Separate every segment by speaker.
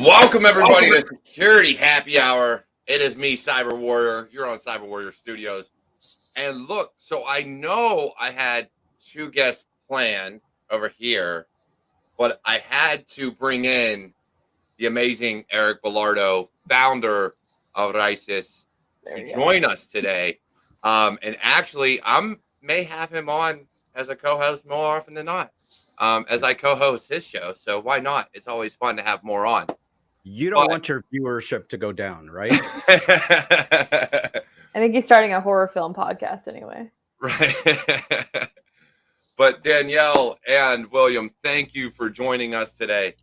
Speaker 1: Welcome everybody to Security Happy Hour. It is me, Cyber Warrior. You're on CyberWarriorStudios. And look, so I know I had two guests planned over here, but I had to bring in the amazing Eric Bellardo, founder of Rises, to join us today. And actually, I may have him on as a co-host more often than not, as I co-host his show. So why not? It's always fun to have more on.
Speaker 2: You don't want your viewership to go down, right?
Speaker 3: I think he's starting a horror film podcast anyway.
Speaker 1: Right. But Danielle and William, thank you for joining us today.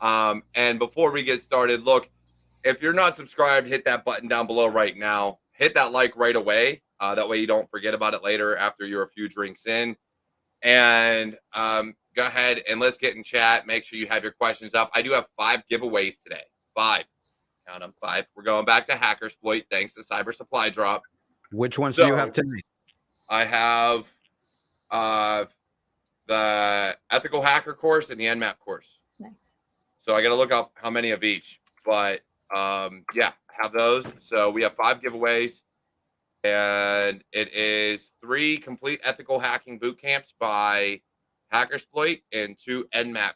Speaker 1: And before we get started, look, if you're not subscribed, hit that button down below right now. Hit that like right away. That way you don't forget about it later after you're a few drinks in. And go ahead and let's get in chat. Make sure you have your questions up. I do have 5 giveaways today. 5. Count them, 5. We're going back to Hackersploit thanks to Cyber Supply Drop.
Speaker 2: Which ones do you have today?
Speaker 1: I have the Ethical Hacker course and the Nmap course.
Speaker 3: Nice.
Speaker 1: So I got to look up how many of each. But yeah, I have those. So we have 5 giveaways. And it is 3 complete ethical hacking boot camps by Hackersploit and 2 Nmap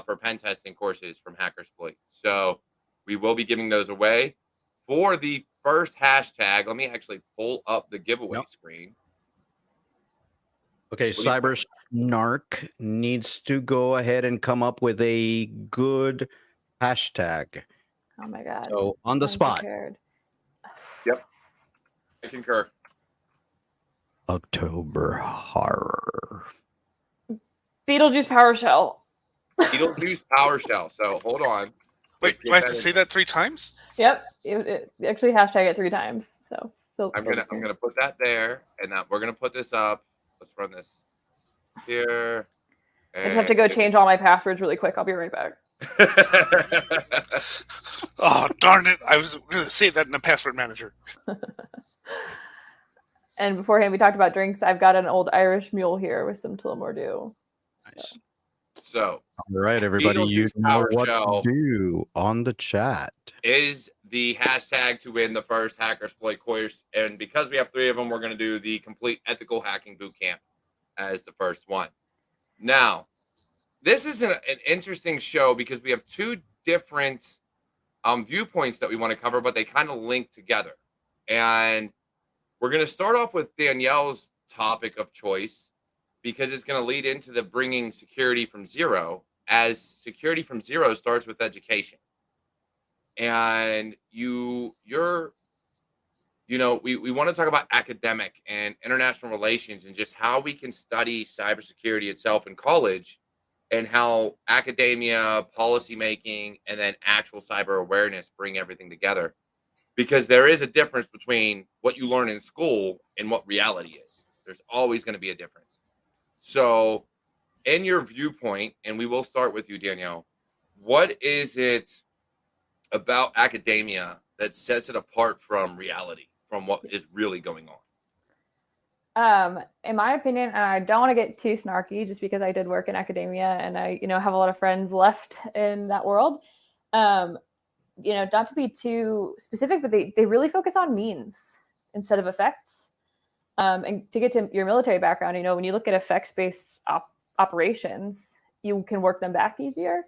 Speaker 1: for pen testing courses from Hackersploit. So we will be giving those away. For the first hashtag, let me actually pull up the giveaway screen.
Speaker 2: Okay, Cyber Snark needs to go ahead and come up with a good hashtag.
Speaker 3: Oh my God.
Speaker 2: So on the spot.
Speaker 3: Prepared.
Speaker 1: Yep. I concur.
Speaker 2: October horror.
Speaker 3: Beetlejuice PowerShell.
Speaker 1: Beetlejuice PowerShell. So hold on.
Speaker 4: Wait, do I have to say that 3 times?
Speaker 3: Yep. It actually hashtag it 3 times. So
Speaker 1: I'm gonna put that there, and we're gonna put this up. Let's run this here.
Speaker 3: I just have to go change all my passwords really quick. I'll be right back.
Speaker 4: Oh, darn it. I was going to say that in the password manager.
Speaker 3: And beforehand, we talked about drinks. I've got an old Irish mule here with some Tullamore Dew.
Speaker 2: Nice.
Speaker 1: So,
Speaker 2: all right, everybody, you know what to do on the chat.
Speaker 1: Is the hashtag to win the first Hackersploit course. And because we have 3 of them, we're going to do the complete ethical hacking boot camp as the first one. Now, this is an interesting show because we have 2 different viewpoints that we want to cover, but they kind of link together. And we're going to start off with Danielle's topic of choice because it's going to lead into the bringing security from zero, as security from zero starts with education. And we want to talk about academic and international relations and just how we can study cybersecurity itself in college and how academia, policymaking, and then actual cyber awareness bring everything together. Because there is a difference between what you learn in school and what reality is. There's always going to be a difference. So in your viewpoint, and we will start with you, Danielle, what is it about academia that sets it apart from reality, from what is really going on?
Speaker 3: In my opinion, and I don't want to get too snarky just because I did work in academia and I, have a lot of friends left in that world. Not to be too specific, but they really focus on means instead of effects. And to get to your military background, when you look at effects-based operations, you can work them back easier.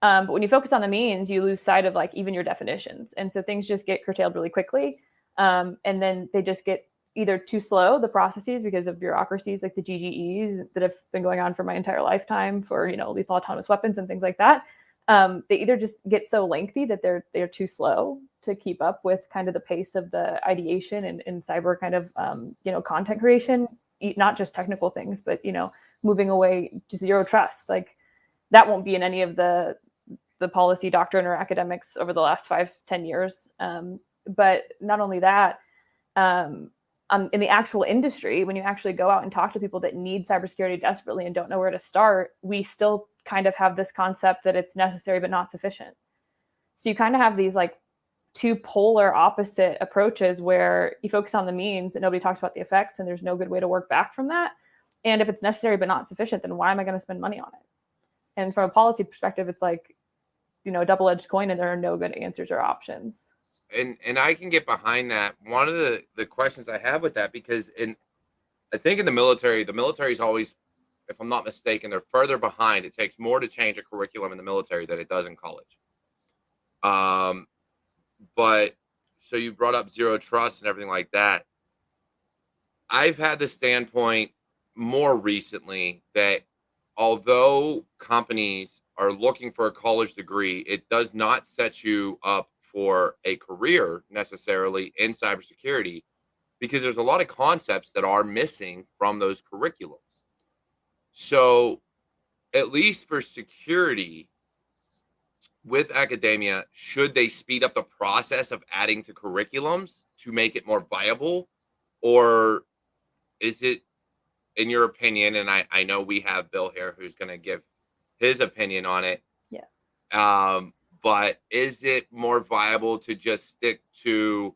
Speaker 3: But when you focus on the means, you lose sight of even your definitions. And so things just get curtailed really quickly. And then they just get either too slow, the processes, because of bureaucracies like the GGEs that have been going on for my entire lifetime for, lethal autonomous weapons and things like that. They either just get so lengthy that they're too slow to keep up with kind of the pace of the ideation and cyber kind of, content creation, not just technical things, but, moving away to zero trust. Like that won't be in any of the policy doctrine or academics over the last 5-10 years. But not only that, in the actual industry, when you actually go out and talk to people that need cybersecurity desperately and don't know where to start, we still kind of have this concept that it's necessary but not sufficient. So you kind of have these 2 polar opposite approaches where you focus on the means and nobody talks about the effects, and there's no good way to work back from that. And if it's necessary but not sufficient, then why am I going to spend money on it? And from a policy perspective, it's a double-edged coin, and there are no good answers or options.
Speaker 1: And I can get behind that. One of the questions I have with that, because I think in the military is always, if I'm not mistaken, they're further behind. It takes more to change a curriculum in the military than it does in college. But so you brought up zero trust and everything like that. I've had the standpoint more recently that although companies are looking for a college degree, it does not set you up for a career necessarily in cybersecurity, because there's a lot of concepts that are missing from those curriculums. So at least for security with academia, should they speed up the process of adding to curriculums to make it more viable? Or is it, in your opinion, and I know we have Bill here who's going to give his opinion on it.
Speaker 3: Yeah.
Speaker 1: But is it more viable to just stick to,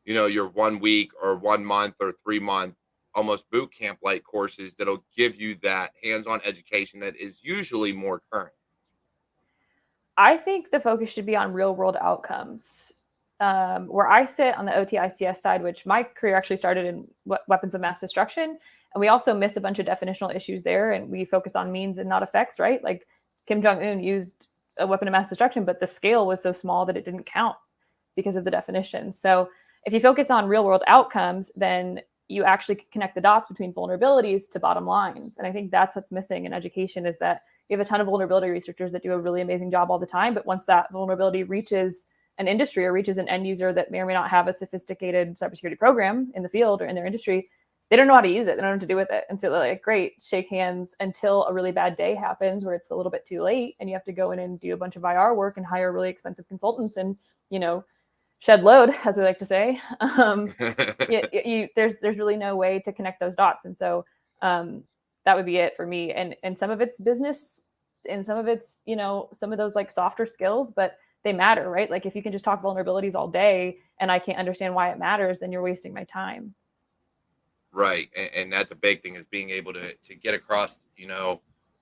Speaker 1: your 1 week or 1 month or 3 month, almost boot camp like courses that'll give you that hands-on education that is usually more current?
Speaker 3: I think the focus should be on real world outcomes. Where I sit on the OT-ICS side, which my career actually started in weapons of mass destruction, and we also miss a bunch of definitional issues there, and we focus on means and not effects, right? Like Kim Jong-un used a weapon of mass destruction, but the scale was so small that it didn't count because of the definition. So if you focus on real world outcomes, then you actually connect the dots between vulnerabilities to bottom lines. And I think that's what's missing in education, is that you have a ton of vulnerability researchers that do a really amazing job all the time. But once that vulnerability reaches an industry or reaches an end user that may or may not have a sophisticated cybersecurity program in the field or in their industry, they don't know how to use it. They don't know what to do with it. And so they're like, great, shake hands until a really bad day happens where it's a little bit too late and you have to go in and do a bunch of IR work and hire really expensive consultants and, shed load, as we like to say. There's really no way to connect those dots. And so that would be it for me. And some of it's business and some of it's, some of those like softer skills, but they matter, right? Like if you can just talk vulnerabilities all day and I can't understand why it matters, then you're wasting my time.
Speaker 1: Right. And that's a big thing, is being able to get across,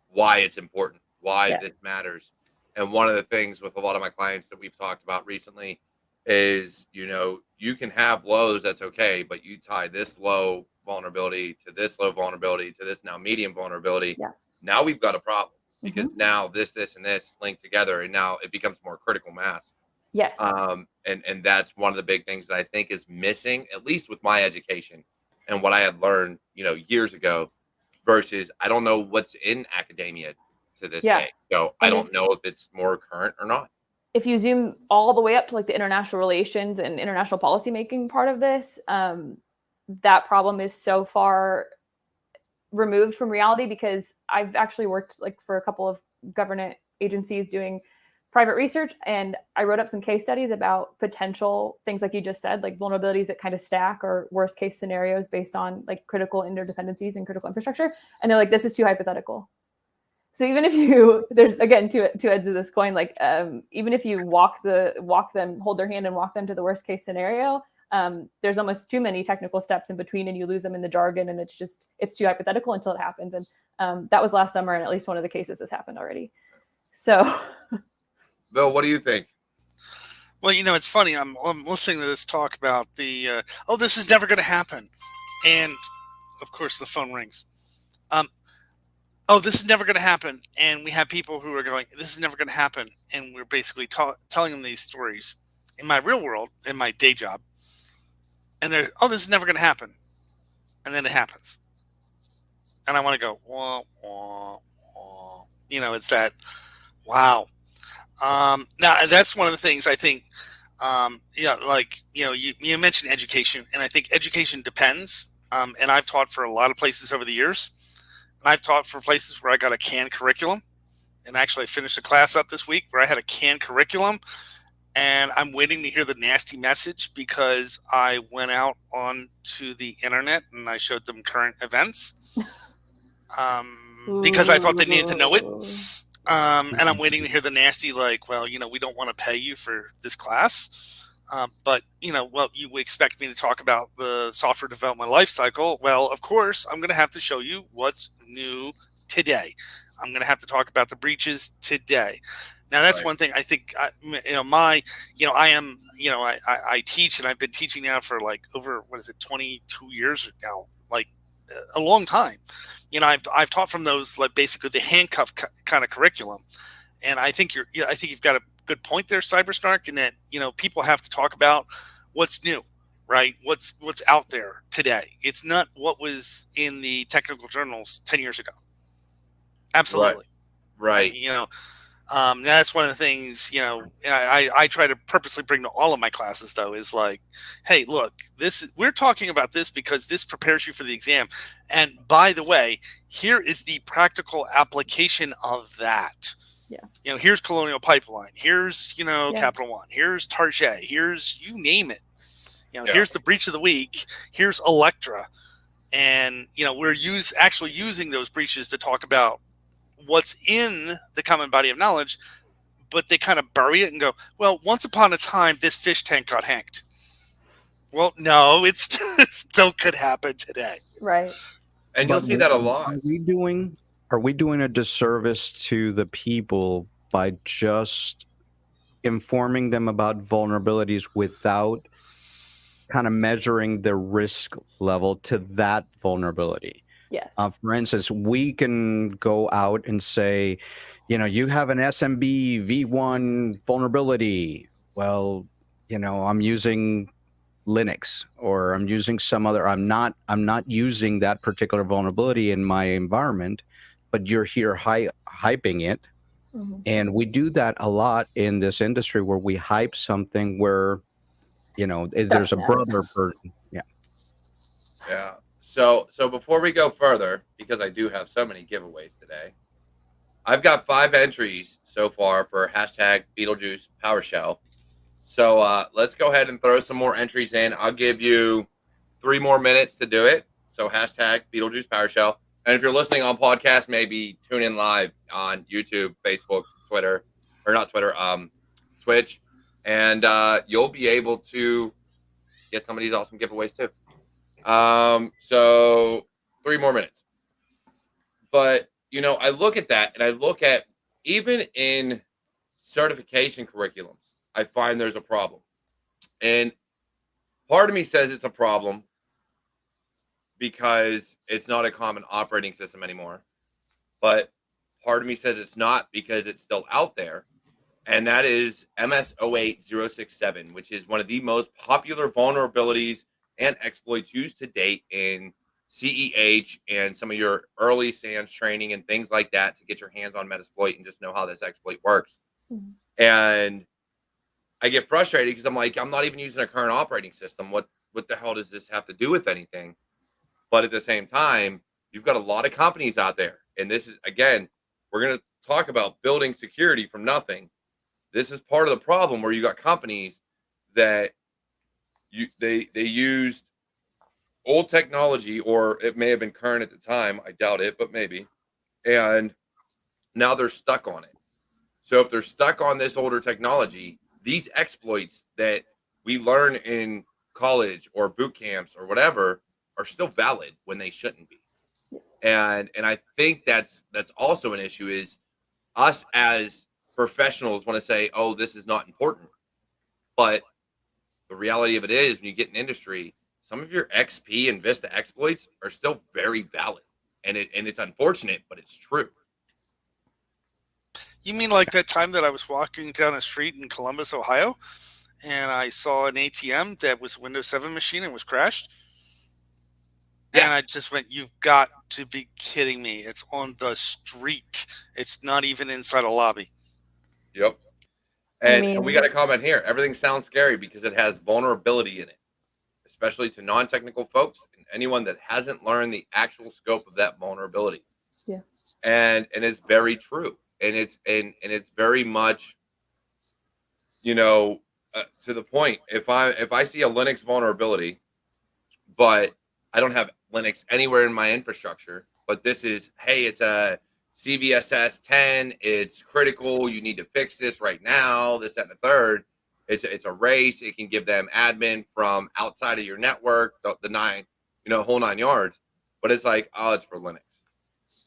Speaker 1: why it's important, why this matters. And one of the things with a lot of my clients that we've talked about recently is, you can have lows, that's okay, but you tie this low vulnerability to this low vulnerability to this now medium vulnerability.
Speaker 3: Yeah.
Speaker 1: Now we've got a problem, because now this, and this link together, and now it becomes more critical mass.
Speaker 3: Yes.
Speaker 1: And that's one of the big things that I think is missing, at least with my education and what I had learned, years ago, versus I don't know what's in academia to this day. So I don't know if it's more current or not.
Speaker 3: If you zoom all the way up to like the international relations and international policymaking part of this, that problem is so far removed from reality, because I've actually worked like for a couple of government agencies doing private research, and I wrote up some case studies about potential things like you just said, like vulnerabilities that kind of stack or worst case scenarios based on like critical interdependencies and critical infrastructure. And they're like, this is too hypothetical. So even if there's again two ends of this coin, like even if you walk them, hold their hand and walk them to the worst case scenario, there's almost too many technical steps in between, and you lose them in the jargon, and it's too hypothetical until it happens. And that was last summer, and at least one of the cases has happened already. So,
Speaker 1: Bill, what do you think?
Speaker 4: Well, it's funny. I'm listening to this talk about the this is never going to happen, and of course the phone rings. This is never going to happen. And we have people who are going, this is never going to happen. And we're basically telling them these stories in my real world, in my day job. And they're, this is never going to happen. And then it happens. And I want to go, wah, wah, wah. It's that, wow. Now, that's one of the things I think, you mentioned education. And I think education depends. And I've taught for a lot of places over the years. And I've taught for places where I got a canned curriculum. And actually I finished a class up this week where I had a canned curriculum. And I'm waiting to hear the nasty message, because I went out onto the internet and I showed them current events. Because I thought they needed to know it. And I'm waiting to hear the nasty, like, well, we don't want to pay you for this class. But, you expect me to talk about the software development lifecycle. Well, of course, I'm going to have to show you what's new today. I'm going to have to talk about the breaches today. Now that's
Speaker 1: Right.
Speaker 4: one thing I think. I teach, and I've been teaching now for like over 22 years now, like a long time. I've taught from those, like basically the handcuff kind of curriculum, and I think you've got a good point there, Cybersnark, in that people have to talk about what's new, right? What's out there today. It's not what was in the technical journals 10 years ago. Absolutely.
Speaker 1: Right.
Speaker 4: That's one of the things, I try to purposely bring to all of my classes, though, is like, hey, look, we're talking about this because this prepares you for the exam. And by the way, here is the practical application of that.
Speaker 3: Yeah.
Speaker 4: Here's Colonial Pipeline. Here's, Capital One. Here's Target. Here's you name it. Here's the breach of the week. Here's Electra. And, we're actually using those breaches to talk about what's in the common body of knowledge, but they kind of bury it and go, well, once upon a time, this fish tank got hacked. Well, no, it still could happen today.
Speaker 3: Right.
Speaker 1: And you'll see that a lot.
Speaker 2: Are we doing a disservice to the people by just informing them about vulnerabilities without kind of measuring the risk level to that vulnerability?
Speaker 3: Yes.
Speaker 2: For instance, we can go out and say, you have an SMB V1 vulnerability. Well, I'm using Linux, or I'm using some other. I'm not using that particular vulnerability in my environment, but you're here hyping it.
Speaker 3: Mm-hmm.
Speaker 2: And we do that a lot in this industry, where we hype something where, there's a brother version. Yeah.
Speaker 1: Yeah. So before we go further, because I do have so many giveaways today, I've got 5 entries so far for hashtag Beetlejuice PowerShell. So let's go ahead and throw some more entries in. I'll give you 3 more minutes to do it. So hashtag Beetlejuice PowerShell. And if you're listening on podcast, maybe tune in live on YouTube, Facebook, Twitter, or not Twitter, Twitch. And you'll be able to get some of these awesome giveaways too. So 3 more minutes. But, I look at that, and I look at, even in certification curriculums, I find there's a problem. And part of me says it's a problem because it's not a common operating system anymore. But part of me says it's not, because it's still out there. And that is MS-08067, which is one of the most popular vulnerabilities and exploits used to date in CEH and some of your early SANS training and things like that, to get your hands on Metasploit and just know how this exploit works.
Speaker 3: Mm-hmm.
Speaker 1: And I get frustrated because I'm like, I'm not even using a current operating system. What the hell does this have to do with anything? But at the same time, you've got a lot of companies out there. And this is, again, we're going to talk about building security from nothing. This is part of the problem, where you got companies that they used old technology, or it may have been current at the time. I doubt it, but maybe. And now they're stuck on it. So if they're stuck on this older technology, these exploits that we learn in college or boot camps or whatever are still valid when they shouldn't be. And I think that's also an issue, is us as professionals want to say, oh, this is not important. But the reality of it is, when you get in industry, some of your XP and Vista exploits are still very valid. And it's unfortunate, but it's true.
Speaker 4: You mean like that time that I was walking down a street in Columbus, Ohio, and I saw an ATM that was a Windows 7 machine and was crashed? Yeah. And I just went, you've got to be kidding me. It's on the street. It's not even inside a lobby.
Speaker 1: Yep. And we got a comment here. Everything sounds scary because it has vulnerability in it, especially to non-technical folks and anyone that hasn't learned the actual scope of that vulnerability.
Speaker 3: Yeah.
Speaker 1: And it's very true. And it's very much, to the point. If I see a Linux vulnerability, but I don't have Linux anywhere in my infrastructure, but this is, hey, it's a CVSS 10, it's critical, you need to fix this right now, this, that, and the third. It's a race. It can give them admin from outside of your network, the whole 9 yards. But it's like, oh, it's for Linux.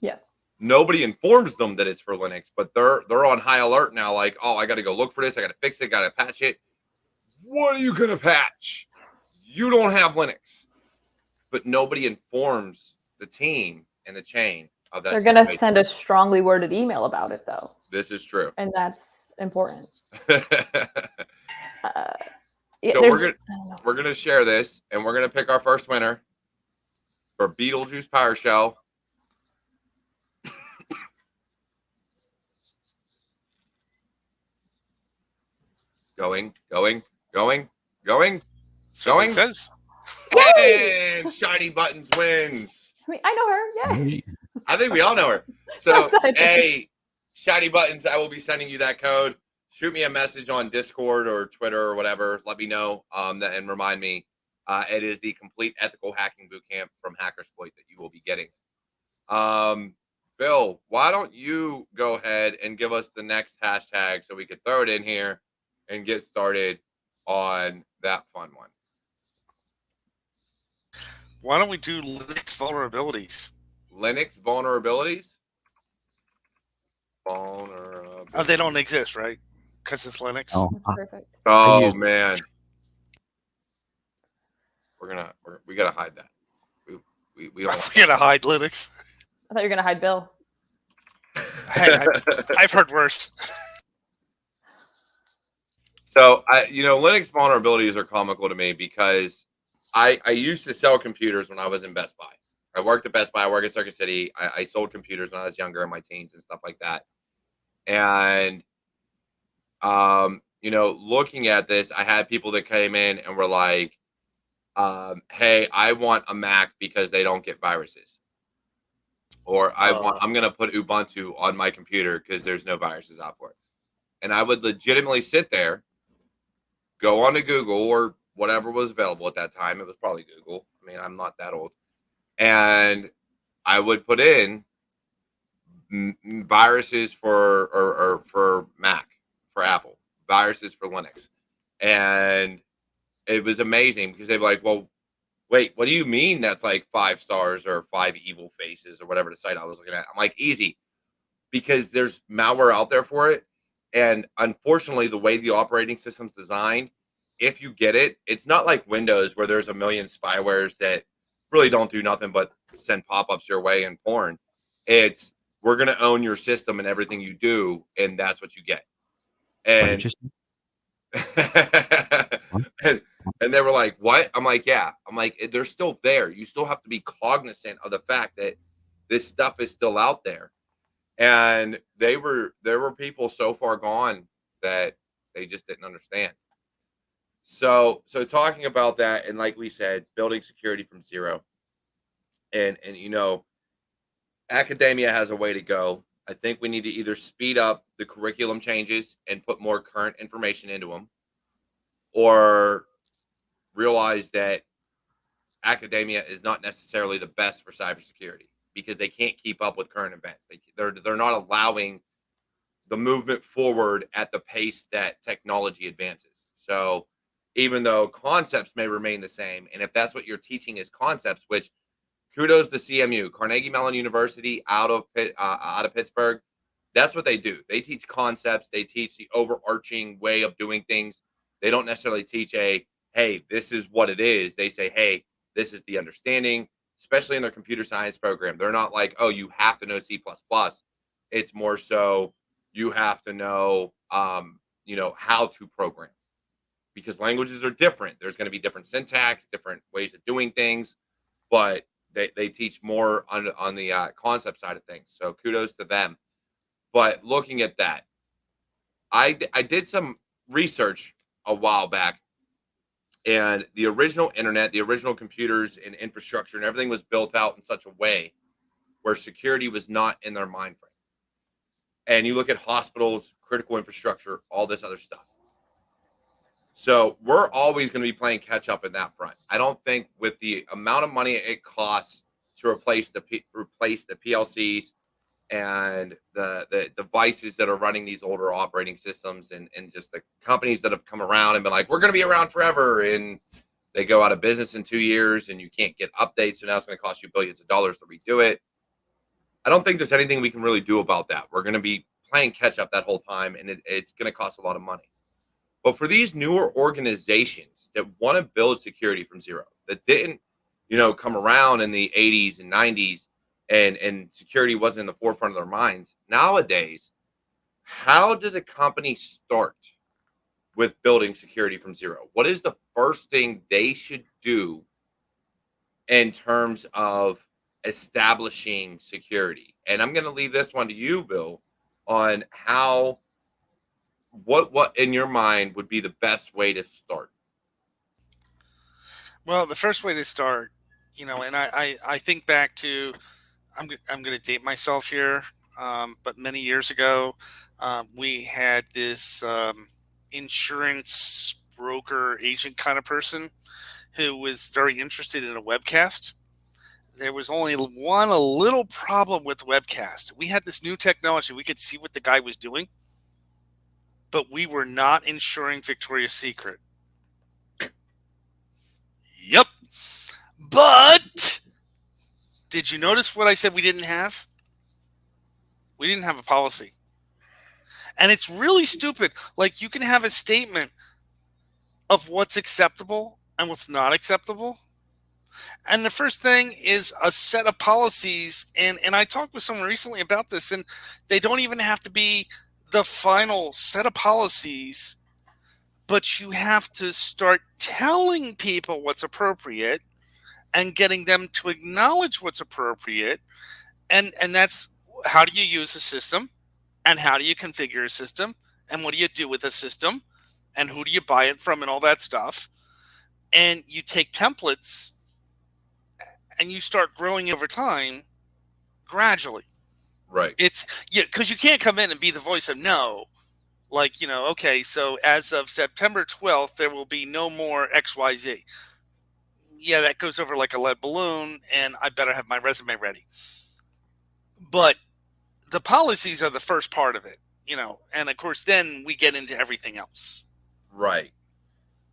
Speaker 3: Yeah.
Speaker 1: nobody informs them that it's for Linux, but they're on high alert now. Like, oh, I got to go look for this. I got to fix it. Got to patch it. What are you going to patch? You don't have Linux. But nobody informs the team and the chain of that.
Speaker 3: They're going to send a strongly worded email about it, though.
Speaker 1: This is true.
Speaker 3: And that's important.
Speaker 1: So we're gonna share this, and we're gonna pick our first winner for Beetlejuice PowerShell. Going.
Speaker 4: Says.
Speaker 1: And Shiny Buttons wins.
Speaker 3: I know her. Yeah.
Speaker 1: I think we all know her. So, hey, Shiny Buttons, I will be sending you that code. Shoot me a message on Discord or Twitter or whatever. Let me know and remind me. It is the complete ethical hacking bootcamp from Hackersploit that you will be getting. Bill, why don't you go ahead and give us the next hashtag so we could throw it in here and get started on that fun one.
Speaker 4: Why don't we do Linux vulnerabilities?
Speaker 1: Linux vulnerabilities?
Speaker 4: Oh, they don't exist, right? Because it's Linux.
Speaker 2: Oh,
Speaker 3: That's perfect.
Speaker 1: Oh man, we gotta hide that. We don't.
Speaker 4: We gotta hide Linux.
Speaker 3: I thought you were going to hide Bill.
Speaker 4: Hey, I've heard worse.
Speaker 1: So Linux vulnerabilities are comical to me because I used to sell computers when I was in Best Buy. I worked at Best Buy. I worked at Circuit City. I sold computers when I was younger in my teens and stuff like that. And, looking at this, I had people that came in and were like, hey, I want a Mac because they don't get viruses. Or I'm going to put Ubuntu on my computer because there's no viruses out for it. And I would legitimately sit there, go on to Google or whatever was available at that time. It was probably Google. I mean, I'm not that old. And I would put in viruses for Mac, for Apple, viruses for Linux. And it was amazing because they'd be like, well, wait, what do you mean that's like 5 stars or 5 evil faces or whatever the site I was looking at? I'm like, easy, because there's malware out there for it. And unfortunately, the way the operating system's designed, if you get it, it's not like Windows where there's a million spywares that really don't do nothing but send pop-ups your way and porn. It's, we're going to own your system and everything you do, and that's what you get. And and they were like, what? I'm like, yeah. I'm like, they're still there. You still have to be cognizant of the fact that this stuff is still out there. And there were people so far gone that they just didn't understand. So talking about that, and like we said, building security from zero. And academia has a way to go. I think we need to either speed up the curriculum changes and put more current information into them, or realize that academia is not necessarily the best for cybersecurity because they can't keep up with current events. They're not allowing the movement forward at the pace that technology advances. So even though concepts may remain the same, and if that's what you're teaching is concepts, which kudos to CMU, Carnegie Mellon University out of Pittsburgh, that's what they do. They teach concepts. They teach the overarching way of doing things. They don't necessarily teach hey, this is what it is. They say, hey, this is the understanding, especially in their computer science program. They're not like, oh, you have to know C++. It's more so you have to know, how to program, because languages are different. There's going to be different syntax, different ways of doing things, but they teach more on the concept side of things. So kudos to them. But looking at that, I did some research a while back, and the original internet, the original computers and infrastructure and everything was built out in such a way where security was not in their mind frame. And you look at hospitals, critical infrastructure, all this other stuff. So we're always going to be playing catch up in that front. I don't think with the amount of money it costs to replace the PLCs and the devices that are running these older operating systems, and just the companies that have come around and been like, we're going to be around forever, and they go out of business in 2 years and you can't get updates. So now it's going to cost you billions of dollars to redo it. I don't think there's anything we can really do about that. We're going to be playing catch up that whole time, and it's going to cost a lot of money. But for these newer organizations that want to build security from zero, that didn't, come around in the 80s and 90s, and security wasn't in the forefront of their minds, nowadays, how does a company start with building security from zero? What is the first thing they should do in terms of establishing security? And I'm going to leave this one to you, Bill, on how what in your mind would be the best way to start.
Speaker 4: Well, the first way to start, and I think back to, I'm going to date myself here, but many years ago, we had this insurance broker agent kind of person who was very interested in a webcast. There was only one a little problem with the webcast. We had this new technology. We could see what the guy was doing, but we were not insuring Victoria's Secret. Yep. But did you notice what I said we didn't have? We didn't have a policy. And it's really stupid. Like, you can have a statement of what's acceptable and what's not acceptable. And the first thing is a set of policies. And I talked with someone recently about this, and they don't even have to be the final set of policies, but you have to start telling people what's appropriate and getting them to acknowledge what's appropriate. And that's, how do you use a system, and how do you configure a system, and what do you do with a system, and who do you buy it from, and all that stuff. And you take templates and you start growing over time gradually.
Speaker 1: Right.
Speaker 4: It's, because you can't come in and be the voice of no. Like, okay, so as of September 12th, there will be no more XYZ. Yeah, that goes over like a lead balloon, and I better have my resume ready. But the policies are the first part of it, and of course, then we get into everything else.
Speaker 1: Right.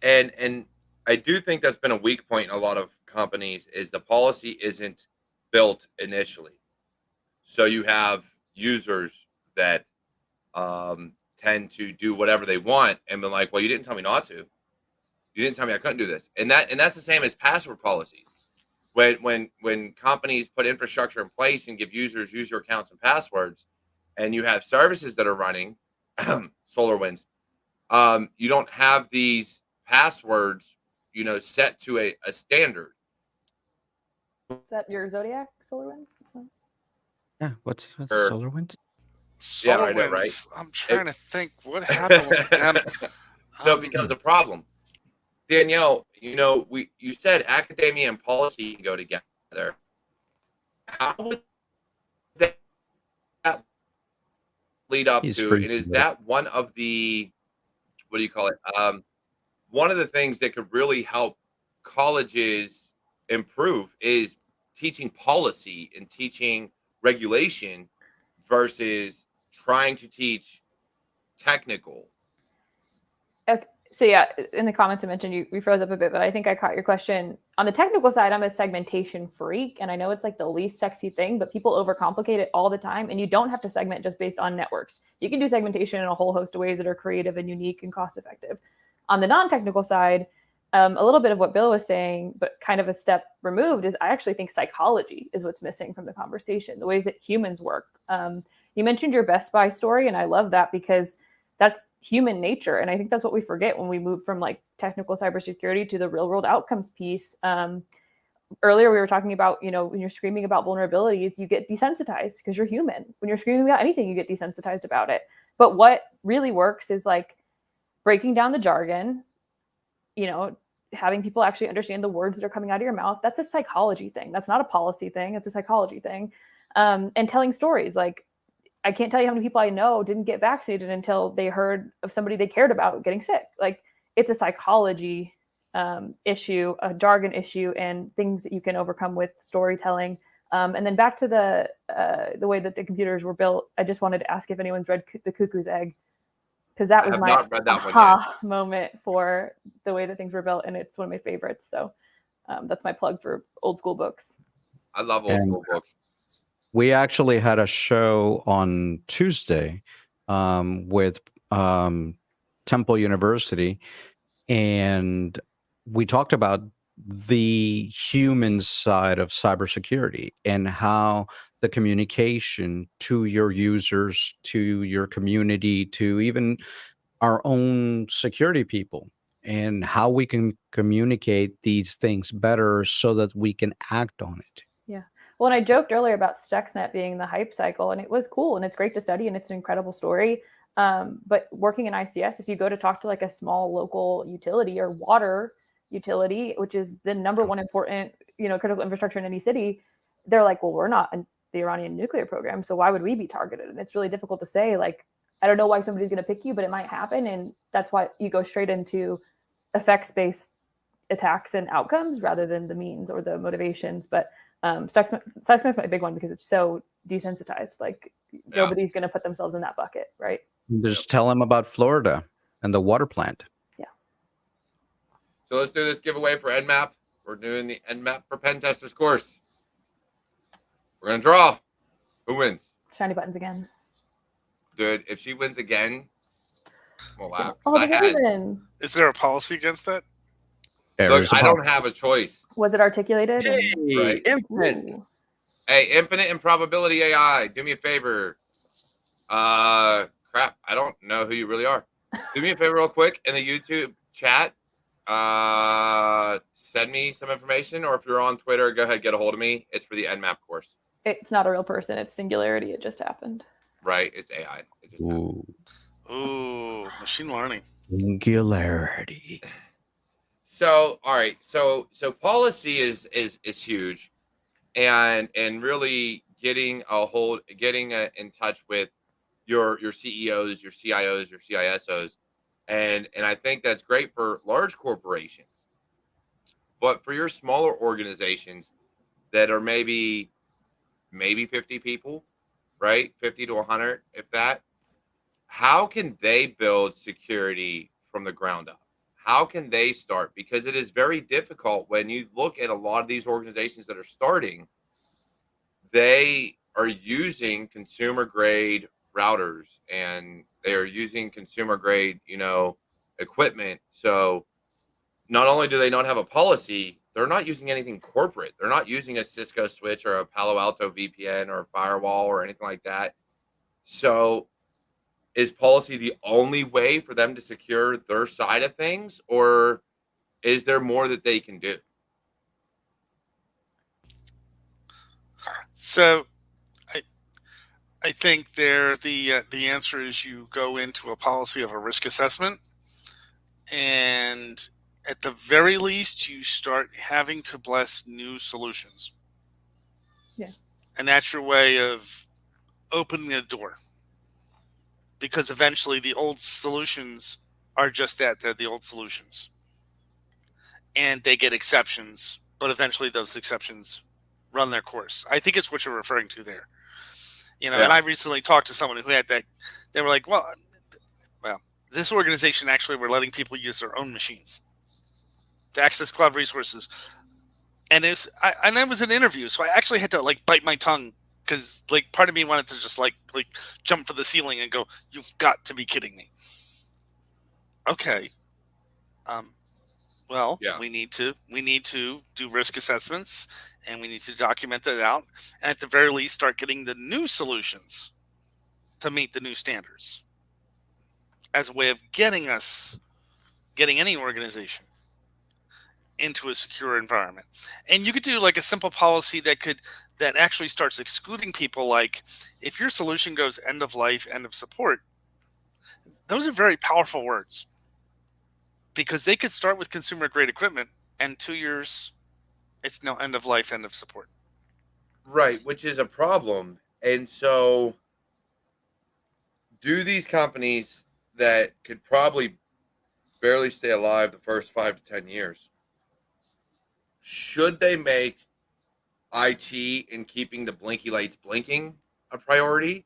Speaker 1: And I do think that's been a weak point in a lot of companies, is the policy isn't built initially. So you have users that tend to do whatever they want and be like, well, you didn't tell me not to. You didn't tell me I couldn't do this. And that's the same as password policies. When companies put infrastructure in place and give users user accounts and passwords, and you have services that are running SolarWinds, you don't have these passwords, set to a standard.
Speaker 3: Is that your Zodiac SolarWinds?
Speaker 2: Yeah, what's
Speaker 1: Or-
Speaker 2: SolarWinds?
Speaker 1: Yeah, I know,
Speaker 4: SolarWinds,
Speaker 1: right?
Speaker 4: I'm trying to think what happened with them.
Speaker 1: So it becomes a problem. Danielle, you said academia and policy go together. How would that lead up
Speaker 2: He's
Speaker 1: to?
Speaker 2: free
Speaker 1: And
Speaker 2: to
Speaker 1: is
Speaker 2: go.
Speaker 1: that one of the, what do you call it? One of the things that could really help colleges improve is teaching policy and teaching regulation versus trying to teach technical.
Speaker 3: Okay. So yeah, in the comments I mentioned, you froze up a bit, but I think I caught your question. On the technical side, I'm a segmentation freak, and I know it's like the least sexy thing, but people overcomplicate it all the time, and you don't have to segment just based on networks. You can do segmentation in a whole host of ways that are creative and unique and cost effective. On the non-technical side, a little bit of what Bill was saying, but kind of a step removed, is I actually think psychology is what's missing from the conversation, the ways that humans work. You mentioned your Best Buy story, and I love that because that's human nature. And I think that's what we forget when we move from like technical cybersecurity to the real world outcomes piece. Earlier, we were talking about, when you're screaming about vulnerabilities, you get desensitized because you're human. When you're screaming about anything, you get desensitized about it. But what really works is like breaking down the jargon, having people actually understand the words that are coming out of your mouth. That's a psychology thing. That's not a policy thing. It's a psychology thing. And telling stories. Like, I can't tell you how many people I know didn't get vaccinated until they heard of somebody they cared about getting sick. Like, it's a psychology issue, a jargon issue, and things that you can overcome with storytelling. And then back to the way that the computers were built, I just wanted to ask if anyone's read The Cuckoo's Egg, because that was my aha moment for the way that things were built, and it's one of my favorites. So that's my plug for old school books.
Speaker 1: I love old school books.
Speaker 2: We actually had a show on Tuesday with Temple University, and we talked about the human side of cybersecurity and how the communication to your users, to your community, to even our own security people, and how we can communicate these things better so that we can act on it.
Speaker 3: Yeah. Well, and I joked earlier about Stuxnet being the hype cycle, and it was cool, and it's great to study, and it's an incredible story. But working in ICS, if you go to talk to like a small local utility or water utility, which is the number one important, critical infrastructure in any city, they're like, well, we're not in the Iranian nuclear program, so why would we be targeted? And it's really difficult to say, like, I don't know why somebody's going to pick you, but it might happen. And that's why you go straight into effects-based attacks and outcomes rather than the means or the motivations. But Stuxnet's my big one because it's so desensitized. Like nobody's going to put themselves in that bucket, right?
Speaker 2: Just tell them about Florida and the water plant.
Speaker 3: Yeah.
Speaker 1: So let's do this giveaway for Nmap. We're doing the Nmap for Pen Testers course. We're going to draw. Who wins?
Speaker 3: Shiny buttons again.
Speaker 1: Dude, if she wins again, we'll laugh.
Speaker 3: Oh, the ribbon.
Speaker 4: Is there a policy against that?
Speaker 1: Look, I don't have a choice.
Speaker 3: Was it articulated?
Speaker 2: Hey,
Speaker 1: Right.
Speaker 2: Infinite.
Speaker 3: Ooh.
Speaker 1: Hey, Infinite Improbability AI, do me a favor. Crap, I don't know who you really are. Do me a favor real quick in the YouTube chat. Send me some information, or if you're on Twitter, go ahead, get a hold of me. It's for the Nmap course.
Speaker 3: It's not a real person. It's Singularity. It just happened.
Speaker 1: Right, it's AI. It just happened.
Speaker 4: Ooh, machine learning.
Speaker 2: Singularity.
Speaker 1: So, all right. So policy is huge, and really getting in touch with your CEOs, your CIOs, your CISOs, and I think that's great for large corporations, but for your smaller organizations that are maybe 50 people, right? 50 to 100, if that. How can they build security from the ground up? How can they start? Because it is very difficult when you look at a lot of these organizations that are starting, they are using consumer grade routers and they are using consumer grade, equipment. So not only do they not have a policy, they're not using anything corporate. They're not using a Cisco switch or a Palo Alto VPN or a firewall or anything like that. So is policy the only way for them to secure their side of things, or is there more that they can do?
Speaker 4: So I think the answer is you go into a policy of a risk assessment, and at the very least you start having to bless new solutions.
Speaker 3: Yeah.
Speaker 4: And that's your way of opening the door. Because eventually the old solutions are just that. They're the old solutions. And they get exceptions, but eventually those exceptions run their course. I think it's what you're referring to there. And I recently talked to someone who had that. They were like, well, this organization actually were letting people use their own machines to access cloud resources. And it was an interview, so I actually had to bite my tongue because part of me wanted to just jump for the ceiling and go, "You've got to be kidding me." Okay. We need to do risk assessments, and we need to document that out, and at the very least start getting the new solutions to meet the new standards as a way of getting any organization into a secure environment. And you could do a simple policy that actually starts excluding people. Like if your solution goes end of life, end of support, those are very powerful words, because they could start with consumer grade equipment and 2 years it's no end of life, end of support.
Speaker 1: Right, which is a problem. And so do these companies that could probably barely stay alive the first 5 to 10 years, should they make IT and keeping the blinky lights blinking a priority,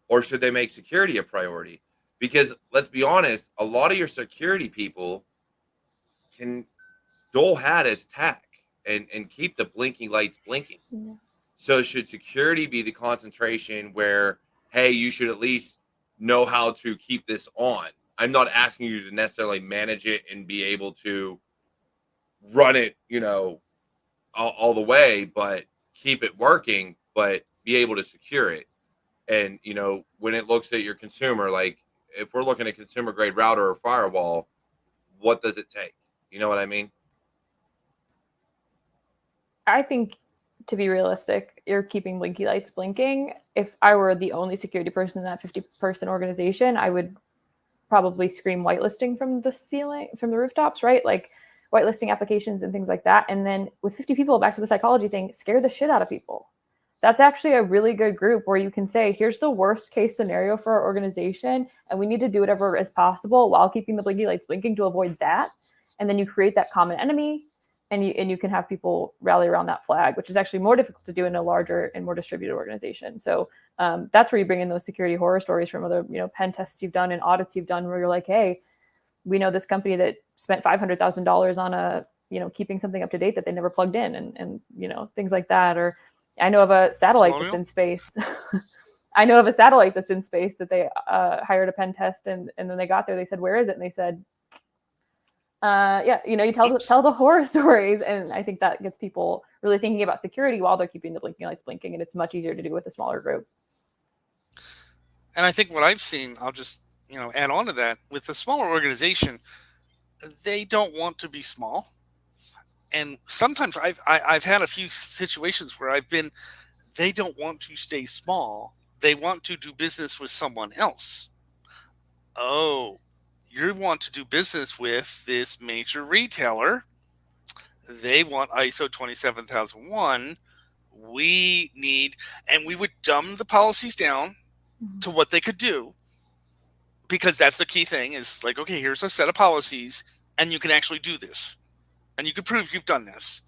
Speaker 1: or should they make security a priority? Because let's be honest, a lot of your security people can dual hat as tech and keep the blinking lights blinking.
Speaker 3: Yeah.
Speaker 1: So should security be the concentration where, hey, you should at least know how to keep this on? I'm not asking you to necessarily manage it and be able to run it, all the way, but keep it working, but be able to secure it. And, when it looks at your consumer, like if we're looking at consumer grade router or firewall, what does it take? You know what I mean?
Speaker 3: I think, to be realistic, you're keeping blinky lights blinking. If I were the only security person in that 50-person organization, I would probably scream whitelisting from the ceiling, from the rooftops, right? Like whitelisting applications and things like that. And then with 50 people, back to the psychology thing, scare the shit out of people. That's actually a really good group where you can say, here's the worst case scenario for our organization, and we need to do whatever is possible while keeping the blinky lights blinking to avoid that. And then you create that common enemy, and you can have people rally around that flag, which is actually more difficult to do in a larger and more distributed organization. So that's where you bring in those security horror stories from other, pen tests you've done and audits you've done, where you're like, hey, we know this company that spent $500,000 on a, keeping something up to date that they never plugged in, and things like that. Or I know of a satellite that's in space. I know of a satellite that's in space that they hired a pen test, and then they got there. They said, "Where is it?" And they said, you tell the horror stories, and I think that gets people really thinking about security while they're keeping the blinking lights blinking, and it's much easier to do with a smaller group.
Speaker 4: And I think what I've seen, I'll just add on to that, with a smaller organization, they don't want to be small. And sometimes I've had a few situations where they don't want to stay small. They want to do business with someone else. Oh, you want to do business with this major retailer. They want ISO 27001. We would dumb the policies down to what they could do, because that's the key thing, is like, okay, here's a set of policies, and you can actually do this. And you can prove you've done this.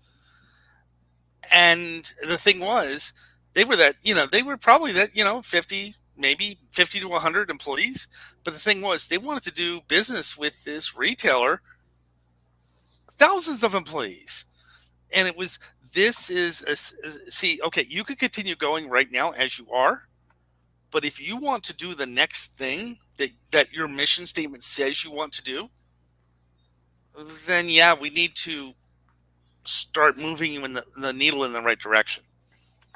Speaker 4: And the thing was, they were probably that, 50, maybe 50 to 100 employees. But the thing was, they wanted to do business with this retailer, thousands of employees. And it was, okay, you could continue going right now as you are. But if you want to do the next thing that your mission statement says you want to do, then yeah, we need to start moving you in the needle in the right direction.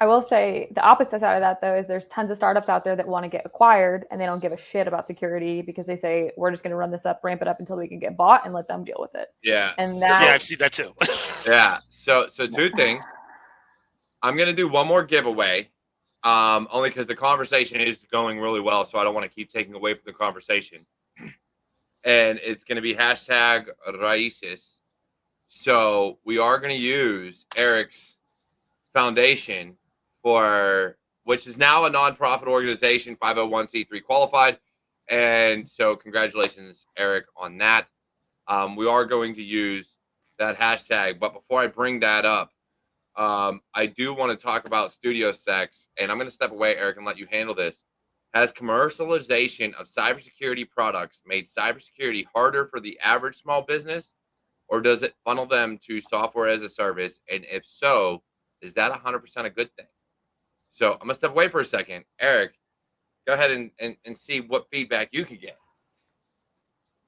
Speaker 3: I will say the opposite side of that, though, is there's tons of startups out there that want to get acquired, and they don't give a shit about security because they say, we're just going to run this up, ramp it up until we can get bought, and let them deal with it.
Speaker 1: Yeah.
Speaker 3: And
Speaker 4: I've seen that too.
Speaker 1: Yeah. So two things. I'm going to do one more giveaway, only because the conversation is going really well, so I don't want to keep taking away from the conversation. And it's going to be #Raices. So we are going to use Eric's foundation which is now a nonprofit organization, 501c3 qualified. And so congratulations, Eric, on that. We are going to use that hashtag. But before I bring that up, I do want to talk about Studio Sex, and I'm going to step away, Eric, and let you handle this. Has commercialization of cybersecurity products made cybersecurity harder for the average small business, or does it funnel them to software as a service? And if so, is that 100% a good thing? So I'm going to step away for a second. Eric, go ahead and see what feedback you can get.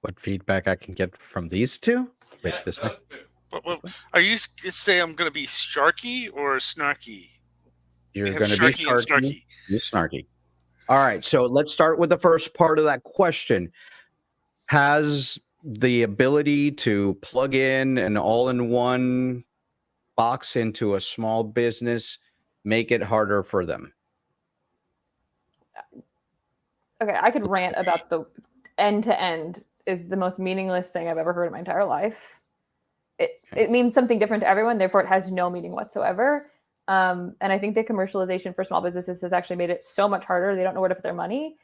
Speaker 2: What feedback I can get from these two? Wait,
Speaker 1: Yeah,
Speaker 2: this one?
Speaker 4: Are you say I'm going to be sharky or snarky?
Speaker 2: You're going to be
Speaker 4: sharky and snarky.
Speaker 2: You're snarky. All right, so let's start with the first part of that question. Has the ability to plug in an all-in-one box into a small business make it harder for them?
Speaker 3: Okay, I could rant about the end-to-end is the most meaningless thing I've ever heard in my entire life. It means something different to everyone, therefore it has no meaning whatsoever. And I think the commercialization for small businesses has actually made it so much harder. They don't know where to put their money,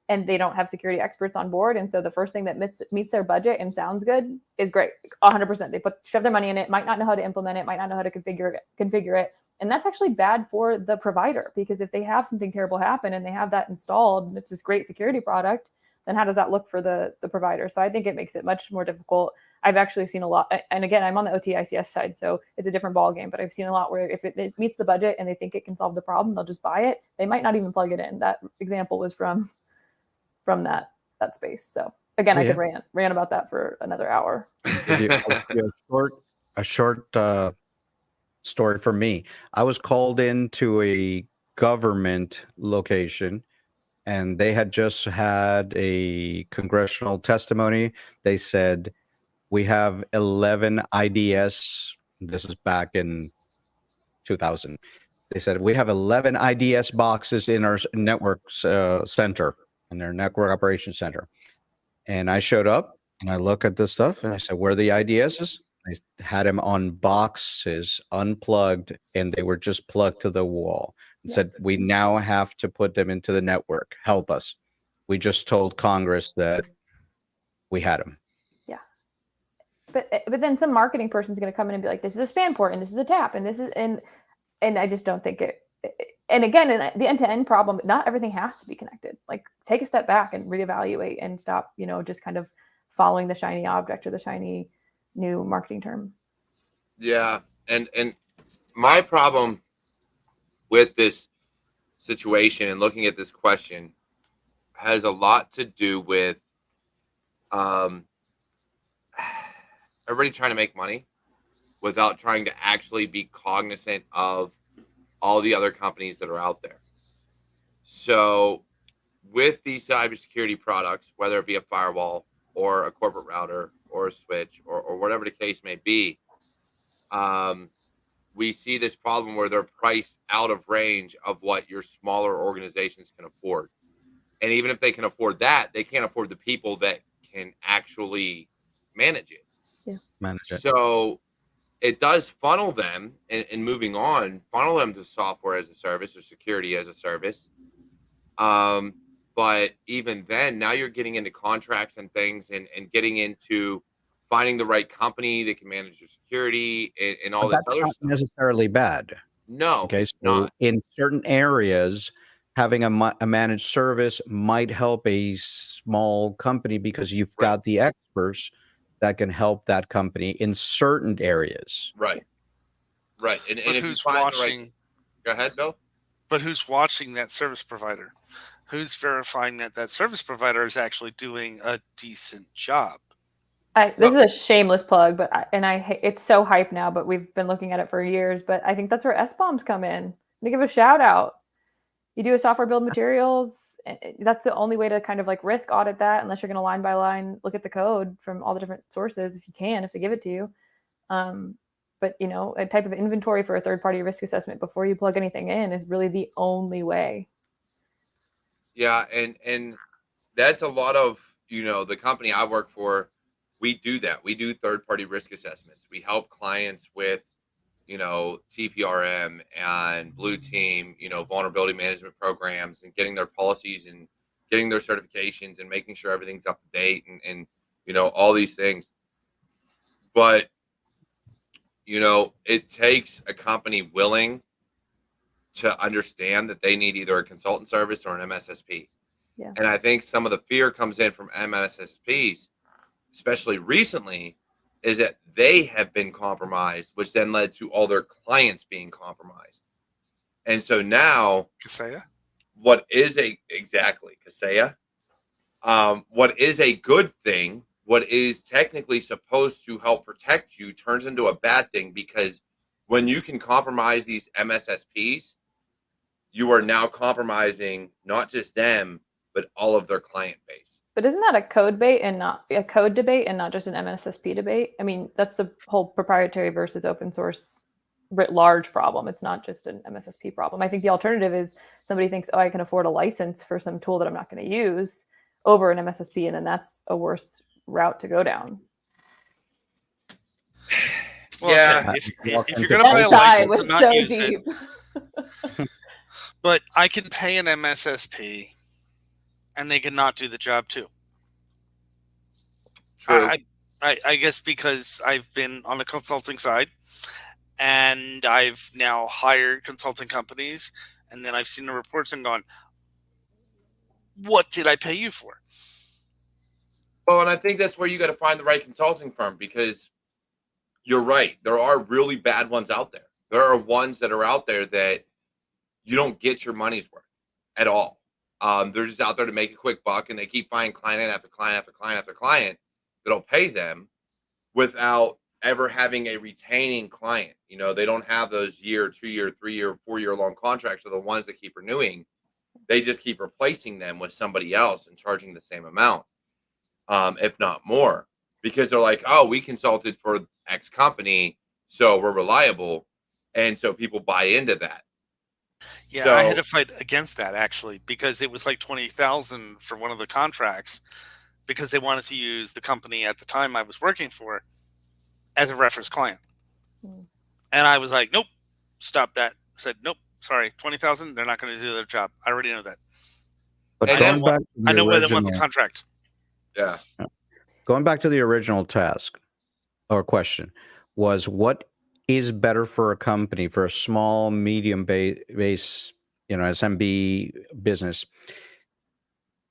Speaker 3: and they don't have security experts on board. And so the first thing that meets their budget and sounds good is great. 100%. They shove their money in it, might not know how to implement it, might not know how to configure it. And that's actually bad for the provider, because if they have something terrible happen and they have that installed and it's this great security product, then how does that look for the provider? So I think it makes it much more difficult. I've actually seen a lot, and again, I'm on the OT/ICS side, so it's a different ballgame. But I've seen a lot where if it meets the budget and they think it can solve the problem, they'll just buy it. They might not even plug it in. That example was from that space. So again, I could rant about that for another hour.
Speaker 2: I'll give you a short story from me. I was called into a government location, and they had just had a congressional testimony. They said, we have 11 IDS. This is back in 2000. They said, we have 11 IDS boxes in our network center, in their network operations center. And I showed up and I look at this stuff and I said, where are the IDSs? I had them on boxes, unplugged, and they were just plugged to the wall. And said, we now have to put them into the network. Help us. We just told Congress that we had them.
Speaker 3: Yeah. But then some marketing person's going to come in and be like, this is a span port and this is a tap and this is, and I just don't think it. And again, in the end-to-end problem, not everything has to be connected. Like, take a step back and reevaluate and stop, just kind of following the shiny object or the shiny new marketing term.
Speaker 1: Yeah. And my problem with this situation and looking at this question has a lot to do with everybody trying to make money without trying to actually be cognizant of all the other companies that are out there. So with these cybersecurity products, whether it be a firewall or a corporate router or a switch or whatever the case may be, we see this problem where they're priced out of range of what your smaller organizations can afford. And even if they can afford that, they can't afford the people that can actually manage it.
Speaker 3: Yeah.
Speaker 2: Manage it.
Speaker 1: So it does funnel them, and moving on, funnel them to software as a service or security as a service. But even then, now you're getting into contracts and things and getting into finding the right company that can manage your security and all this
Speaker 2: that's
Speaker 1: other
Speaker 2: not
Speaker 1: stuff.
Speaker 2: necessarily bad.
Speaker 1: No,
Speaker 2: Okay,
Speaker 1: it's
Speaker 2: so
Speaker 1: not.
Speaker 2: in certain areas, having a managed service might help a small company because you've
Speaker 1: Right.
Speaker 2: got the experts that can help that company in certain areas.
Speaker 1: Right. Right. And
Speaker 4: But
Speaker 1: if you
Speaker 4: who's
Speaker 1: find
Speaker 4: watching?
Speaker 1: the right, go ahead, Bill.
Speaker 4: But who's watching that service provider? Who's verifying that service provider is actually doing a decent job?
Speaker 3: This is a shameless plug, but it's so hype now, but we've been looking at it for years. But I think that's where SBOMs come in. To give a shout out, you do a software build materials. That's the only way to kind of like risk audit that, unless you're going to line by line look at the code from all the different sources, if they give it to you. But a type of inventory for a third-party risk assessment before you plug anything in is really the only way.
Speaker 1: Yeah, and that's a lot of the company I work for. We do that. We do third-party risk assessments. We help clients with TPRM and Blue Team, vulnerability management programs, and getting their policies and getting their certifications and making sure everything's up to date and all these things. But it takes a company willing to understand that they need either a consultant service or an MSSP.
Speaker 3: Yeah.
Speaker 1: And I think some of the fear comes in from MSSPs, especially recently, is that they have been compromised, which then led to all their clients being compromised. And so now,
Speaker 4: Kaseya?
Speaker 1: what is a good thing, what is technically supposed to help protect you, turns into a bad thing, because when you can compromise these MSSPs, you are now compromising not just them, but all of their client base.
Speaker 3: But isn't that a code debate and not just an MSSP debate? I mean, that's the whole proprietary versus open source writ large problem. It's not just an MSSP problem. I think the alternative is somebody thinks, I can afford a license for some tool that I'm not going to use over an MSSP, and then that's a worse route to go down.
Speaker 4: Well,
Speaker 1: Yeah.
Speaker 4: okay. If you're going to buy a license and not use it, but I can pay an MSSP and they cannot do the job too.
Speaker 1: True.
Speaker 4: I guess because I've been on the consulting side and I've now hired consulting companies, and then I've seen the reports and gone, what did I pay you for?
Speaker 1: Well, and I think that's where you got to find the right consulting firm, because you're right. There are really bad ones out there. There are ones that are out there that you don't get your money's worth at all. They're just out there to make a quick buck, and they keep finding client after client after client after client that'll pay them without ever having a retaining client. You know, they don't have those year, 2-year, 3-year, 4-year long contracts, are the ones that keep renewing. They just keep replacing them with somebody else and charging the same amount, if not more, because they're like, oh, we consulted for X company, so we're reliable. And so people buy into that.
Speaker 4: Yeah,
Speaker 1: So,
Speaker 4: I had to fight against that actually, because it was like 20,000 for one of the contracts, because they wanted to use the company at the time I was working for as a reference client.
Speaker 3: Hmm.
Speaker 4: And I was like, nope, stop that. I said, nope, sorry, 20,000. They're not going to do their job. I already know that.
Speaker 2: But
Speaker 1: And
Speaker 2: going
Speaker 1: then-
Speaker 2: back to
Speaker 4: I
Speaker 2: the
Speaker 4: know where they want the
Speaker 2: original,
Speaker 4: contract.
Speaker 1: yeah.
Speaker 2: going back to the original task or question, was what is better for a company, for a small, medium base, SMB business?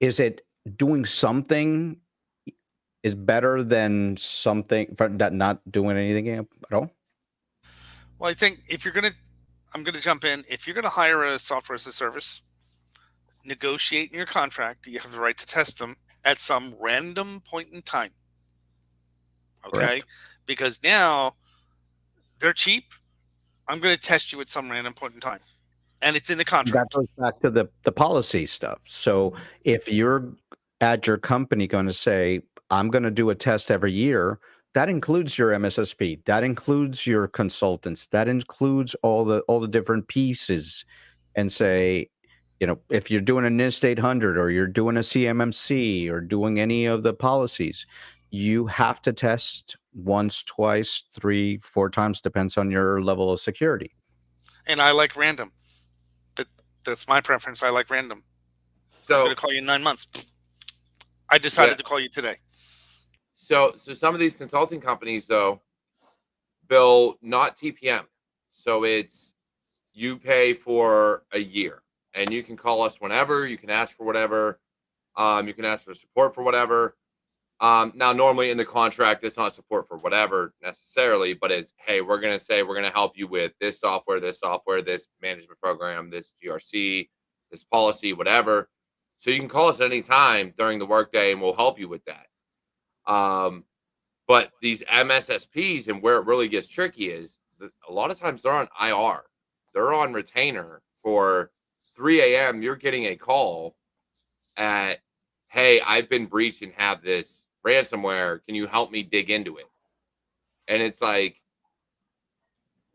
Speaker 2: Is it doing something is better than something for that not doing anything at all?
Speaker 4: Well, I think if you're going to, I'm going to jump in. If you're going to hire a software as a service, negotiate in your contract that you have the right to test them at some random point in time. Okay?
Speaker 2: Correct.
Speaker 4: Because now they're cheap. I'm going to test you at some random point in time. And it's in the
Speaker 2: That
Speaker 4: contract.
Speaker 2: goes back to the policy stuff. So if you're at your company going to say, I'm going to do a test every year, that includes your MSSP, that includes your consultants, that includes all the different pieces, and say, if you're doing a NIST 800 or you're doing a CMMC or doing any of the policies, you have to test once, twice, 3, 4 times, depends on your level of security.
Speaker 4: And I like random. That's my preference. I like random. I'm going
Speaker 1: So,
Speaker 4: to call you in 9 months. I decided to call you today.
Speaker 1: so some of these consulting companies, though, they'll not TPM. So it's, you pay for a year, and you can call us whenever. You can ask for whatever. You can ask for support for whatever. Now, normally in the contract, it's not support for whatever necessarily, but it's, hey, we're going to help you with this software, this management program, this GRC, this policy, whatever. So you can call us at any time during the workday, and we'll help you with that. But these MSSPs, and where it really gets tricky is that a lot of times they're on IR. They're on retainer for 3 a.m. You're getting a call at, hey, I've been breached and have this ransomware. Can you help me dig into it? And it's like,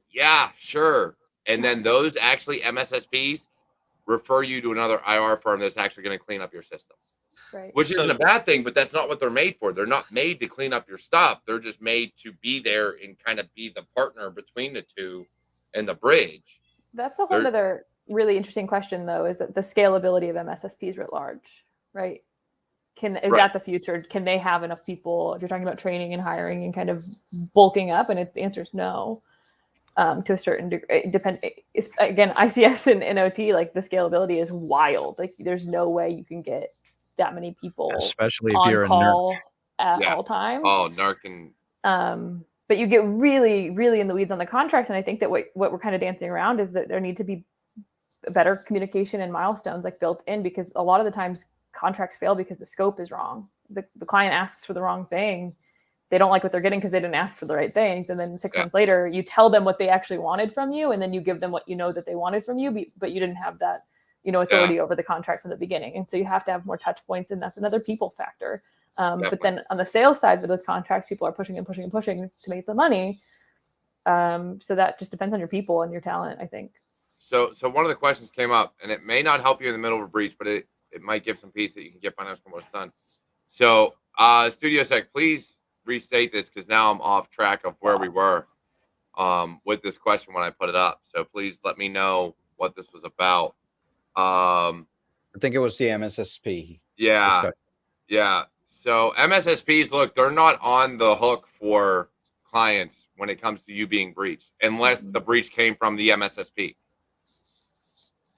Speaker 1: yeah, sure. And then those actually MSSPs refer you to another IR firm that's actually going to clean up your system,
Speaker 3: Right.
Speaker 1: which isn't a bad thing, but that's not what they're made for. They're not made to clean up your stuff. They're just made to be there and kind of be the partner between the two and the bridge.
Speaker 3: That's a whole other really interesting question, though, is that the scalability of MSSPs writ large, right? Is that the future? Can they have enough people? If you're talking about training and hiring and kind of bulking up, and the answer is no, to a certain degree. Again, ICS and OT, like the scalability is wild. Like there's no way you can get that many people,
Speaker 2: especially if
Speaker 3: on
Speaker 2: you're
Speaker 3: call at
Speaker 1: Yeah.
Speaker 3: all times.
Speaker 1: Oh, NERC and
Speaker 3: But you get really, really in the weeds on the contract. And I think that what we're kind of dancing around is that there need to be better communication and milestones like built in, because a lot of the times contracts fail because the scope is wrong. The client asks for the wrong thing. They don't like what they're getting because they didn't ask for the right things. And then 6 months later, you tell them what they actually wanted from you. And then you give them what you know that they wanted from you, but you didn't have that, authority over the contract from the beginning. And so you have to have more touch points. And that's another people factor. But then on the sales side for those contracts, people are pushing and pushing and pushing to make the money. So that just depends on your people and your talent, I think.
Speaker 1: So one of the questions came up, and it may not help you in the middle of a breach, but it might give some peace that you can get financial promotion done. So, Studio Sec, please restate this, because now I'm off track of where we were with this question when I put it up. So please let me know what this was about.
Speaker 2: I think it was the MSSP.
Speaker 1: Yeah.
Speaker 2: discussion.
Speaker 1: Yeah. So MSSPs, look, they're not on the hook for clients when it comes to you being breached, unless the breach came from the MSSP.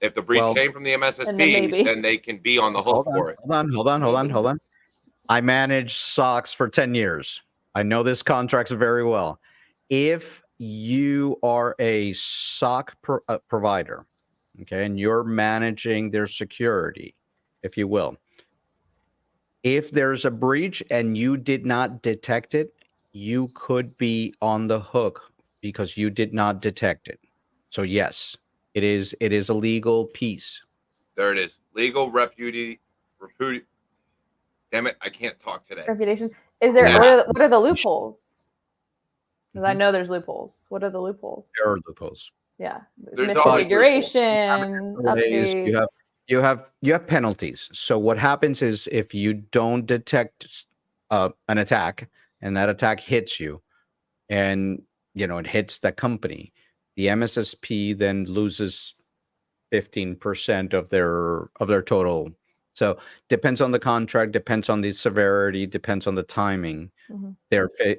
Speaker 1: If the breach came from the MSSP, then they can be on the hook for it.
Speaker 2: Hold on. I managed SOCs for 10 years. I know this contracts very well. If you are a SOC provider, okay, and you're managing their security, if you will, if there's a breach and you did not detect it, you could be on the hook because you did not detect it. So yes, it is a legal piece.
Speaker 1: There it is. Legal damn it, I can't talk today.
Speaker 3: Reputation. Is there
Speaker 1: Yeah.
Speaker 3: what are the loopholes? Because I
Speaker 2: Mhm.
Speaker 3: know there's loopholes. What are the loopholes?
Speaker 2: There are loopholes.
Speaker 3: Yeah.
Speaker 1: There's always
Speaker 3: Misconfiguration,
Speaker 2: Ways
Speaker 3: updates.
Speaker 2: you have penalties. So what happens is if you don't detect an attack and that attack hits you, and it hits the company, the MSSP then loses 15% of their total. So depends on the contract, depends on the severity, depends on the timing.
Speaker 3: Mhm.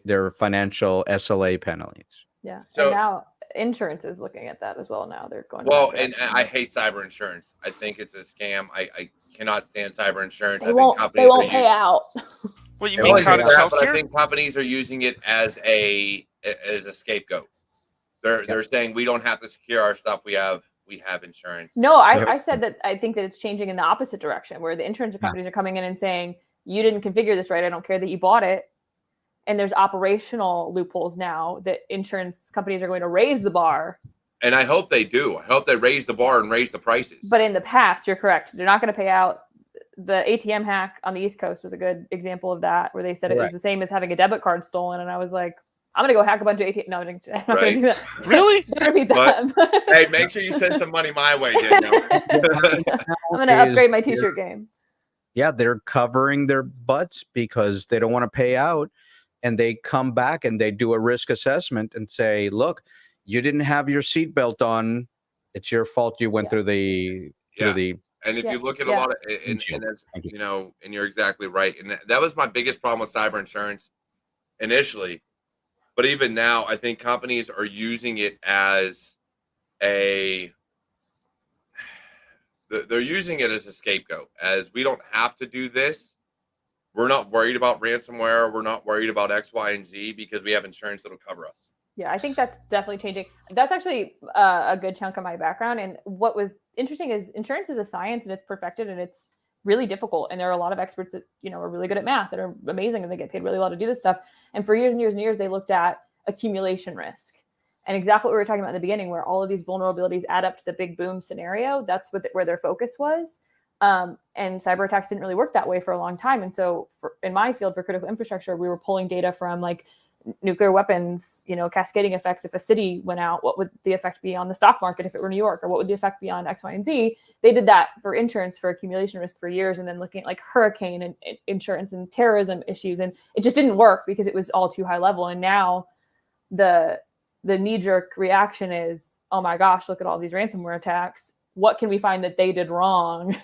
Speaker 2: Their financial SLA penalties.
Speaker 3: Yeah.
Speaker 1: So-
Speaker 3: and now insurance is looking at that as well. Now they're going.
Speaker 1: Well,
Speaker 3: that
Speaker 1: and
Speaker 3: direction.
Speaker 1: I hate cyber insurance. I think it's a scam. I cannot stand cyber insurance.
Speaker 3: They won't pay out.
Speaker 4: What you
Speaker 1: Not
Speaker 4: mean,
Speaker 1: only
Speaker 4: kind of
Speaker 1: that, but I
Speaker 4: healthcare?
Speaker 1: think companies are using it as a scapegoat. They're saying we don't have to secure our stuff. We have insurance.
Speaker 3: No,
Speaker 2: Yeah.
Speaker 3: I said that I think that it's changing in the opposite direction, where the insurance companies are coming in and saying, you didn't configure this right. I don't care that you bought it. And there's operational loopholes now that insurance companies are going to raise the bar.
Speaker 1: And I hope they do. I hope they raise the bar and raise the prices.
Speaker 3: But in the past, you're correct. They're not going to pay out. The ATM hack on the East Coast was a good example of that, where they said it was the same as having a debit card stolen. And I was like, I'm going to go hack a bunch of ATM. No, I'm not going to do that.
Speaker 4: Really?
Speaker 3: Don't repeat that.
Speaker 1: Hey, make sure you send some money my way, Danielle.
Speaker 3: I'm going to upgrade my t-shirt game.
Speaker 2: Yeah, they're covering their butts because they don't want to pay out. And they come back and they do a risk assessment and say, look, you didn't have your seatbelt on. It's your fault you went through the
Speaker 1: And if you look at a lot of, and that's, and you're exactly right. And that was my biggest problem with cyber insurance initially. But even now, I think companies are using it as they're using it as a scapegoat, as we don't have to do this. We're not worried about ransomware. We're not worried about X, Y, and Z because we have insurance that'll cover us.
Speaker 3: Yeah, I think that's definitely changing. That's actually a good chunk of my background. And what was interesting is insurance is a science and it's perfected and it's really difficult. And there are a lot of experts that, are really good at math that are amazing and they get paid really well to do this stuff. And for years and years and years, they looked at accumulation risk. And exactly what we were talking about in the beginning, where all of these vulnerabilities add up to the big boom scenario, that's where their focus was. And cyber attacks didn't really work that way for a long time. And so in my field for critical infrastructure, we were pulling data from like nuclear weapons, cascading effects. If a city went out, what would the effect be on the stock market if it were New York, or what would the effect be on X, Y, and Z? They did that for insurance for accumulation risk for years, and then looking at like hurricane and insurance and terrorism issues. And it just didn't work because it was all too high level. And now the knee-jerk reaction is, oh my gosh, look at all these ransomware attacks. What can we find that they did wrong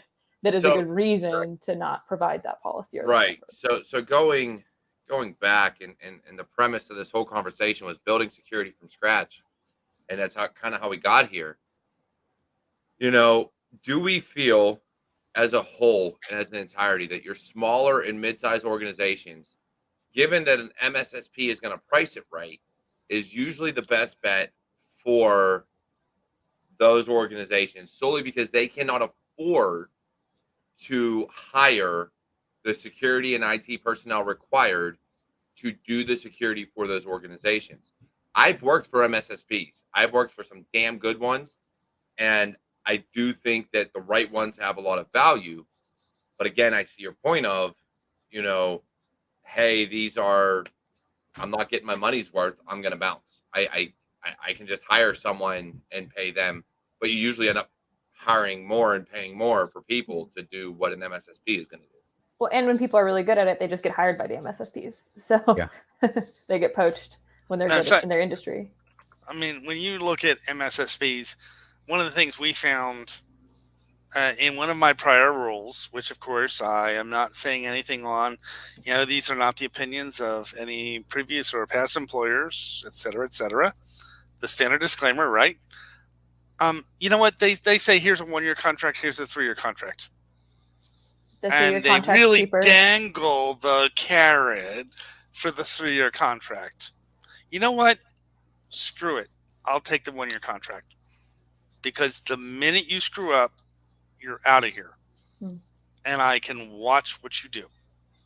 Speaker 3: that is a good reason to not provide that policy?
Speaker 1: Right. So going back and the premise of this whole conversation was building security from scratch. And that's how we got here. Do we feel as a whole and as an entirety that your smaller and mid-sized organizations, given that an MSSP is going to price it right, is usually the best bet for those organizations, solely because they cannot afford to hire the security and IT personnel required to do the security for those organizations? I've worked for MSSPs. I've worked for some damn good ones. And I do think that the right ones have a lot of value. But again, I see your point of, hey, I'm not getting my money's worth. I'm going to bounce. I can just hire someone and pay them, but you usually end up hiring more and paying more for people to do what an MSSP is going to do.
Speaker 3: Well, and when people are really good at it, they just get hired by the MSSPs. So they get poached when they're good in their industry.
Speaker 4: I mean, when you look at MSSPs, one of the things we found in one of my prior roles, which of course I am not saying anything on, these are not the opinions of any previous or past employers, et cetera, the standard disclaimer, right? You know what? They say, here's a 1-year contract, here's a 3-year contract.
Speaker 3: The 3-year
Speaker 4: and they
Speaker 3: contract's
Speaker 4: really
Speaker 3: cheaper.
Speaker 4: dangle the carrot for the 3-year contract. You know what? Screw it. I'll take the 1-year contract. Because the minute you screw up, you're out of here. And I can watch what you do.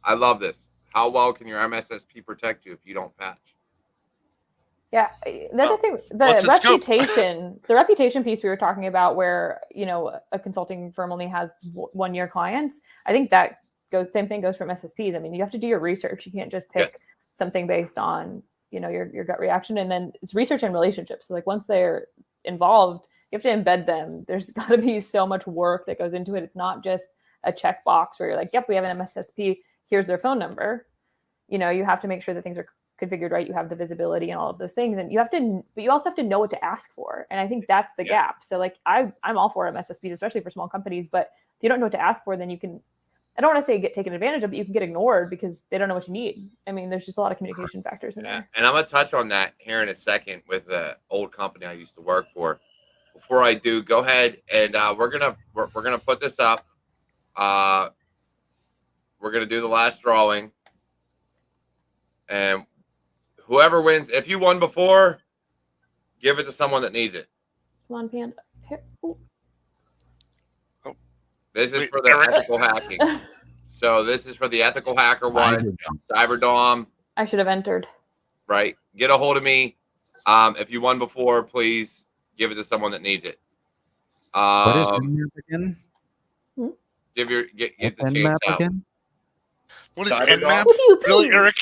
Speaker 1: I love this. How well can your MSSP protect you if you don't patch?
Speaker 3: Yeah, the other thing,
Speaker 4: what's its scope?
Speaker 3: the reputation piece we were talking about, where a consulting firm only has 1-year clients. I think that same thing goes from SSPs. I mean, you have to do your research. You can't just pick something based on your gut reaction, and then it's research and relationships. So like once they're involved, you have to embed them. There's got to be so much work that goes into it. It's not just a checkbox where you're like, yep, we have an MSSP. Here's their phone number. You have to make sure that things are configured right. You have the visibility and all of those things, and but you also have to know what to ask for. And I think that's the gap. So like I'm all for MSSPs, especially for small companies. But if you don't know what to ask for, then you can. I don't want to say get taken advantage of, but you can get ignored because they don't know what you need. I mean, there's just a lot of communication factors in there.
Speaker 1: And I'm gonna touch on that here in a second with the old company I used to work for. Before I do, go ahead and we're gonna put this up. We're gonna do the last drawing, and whoever wins, if you won before, give it to someone that needs it.
Speaker 3: Come on, Panda. Here.
Speaker 1: This is for the ethical hacking. So this is for the ethical hacker one, CyberDom.
Speaker 3: I should have entered.
Speaker 1: Right. Get a hold of me. If you won before, please give it to someone that needs it.
Speaker 2: What is Nmap again?
Speaker 1: Get the
Speaker 2: Nmap
Speaker 1: chance out.
Speaker 2: again?
Speaker 4: What is
Speaker 1: CyberDom?
Speaker 4: Nmap? Really, Eric?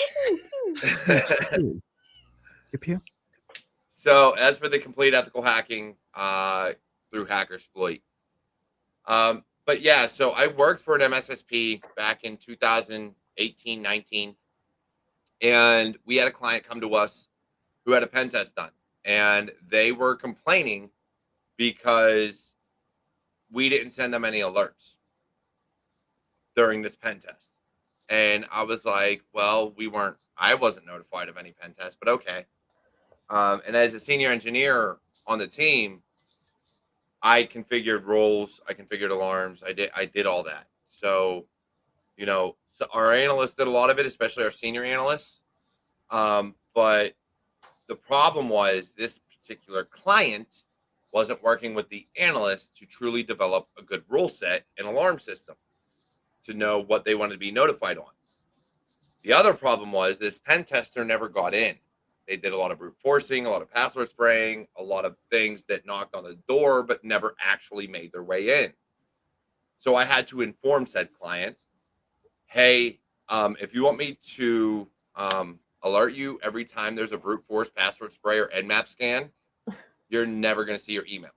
Speaker 1: So as for the complete ethical hacking through Hackersploit. But yeah, so I worked for an MSSP back in 2018, 19. And we had a client come to us who had a pen test done. And they were complaining because we didn't send them any alerts during this pen test. And I was like, well, I wasn't notified of any pen test, but okay. And as a senior engineer on the team, I configured roles, I configured alarms, I did all that. So, so our analysts did a lot of it, especially our senior analysts. But the problem was this particular client wasn't working with the analyst to truly develop a good rule set and alarm system to know what they wanted to be notified on. The other problem was this pen tester never got in. They did a lot of brute forcing, a lot of password spraying, a lot of things that knocked on the door, but never actually made their way in. So I had to inform said client, hey, if you want me to alert you every time there's a brute force password spray or Nmap scan, you're never going to see your email.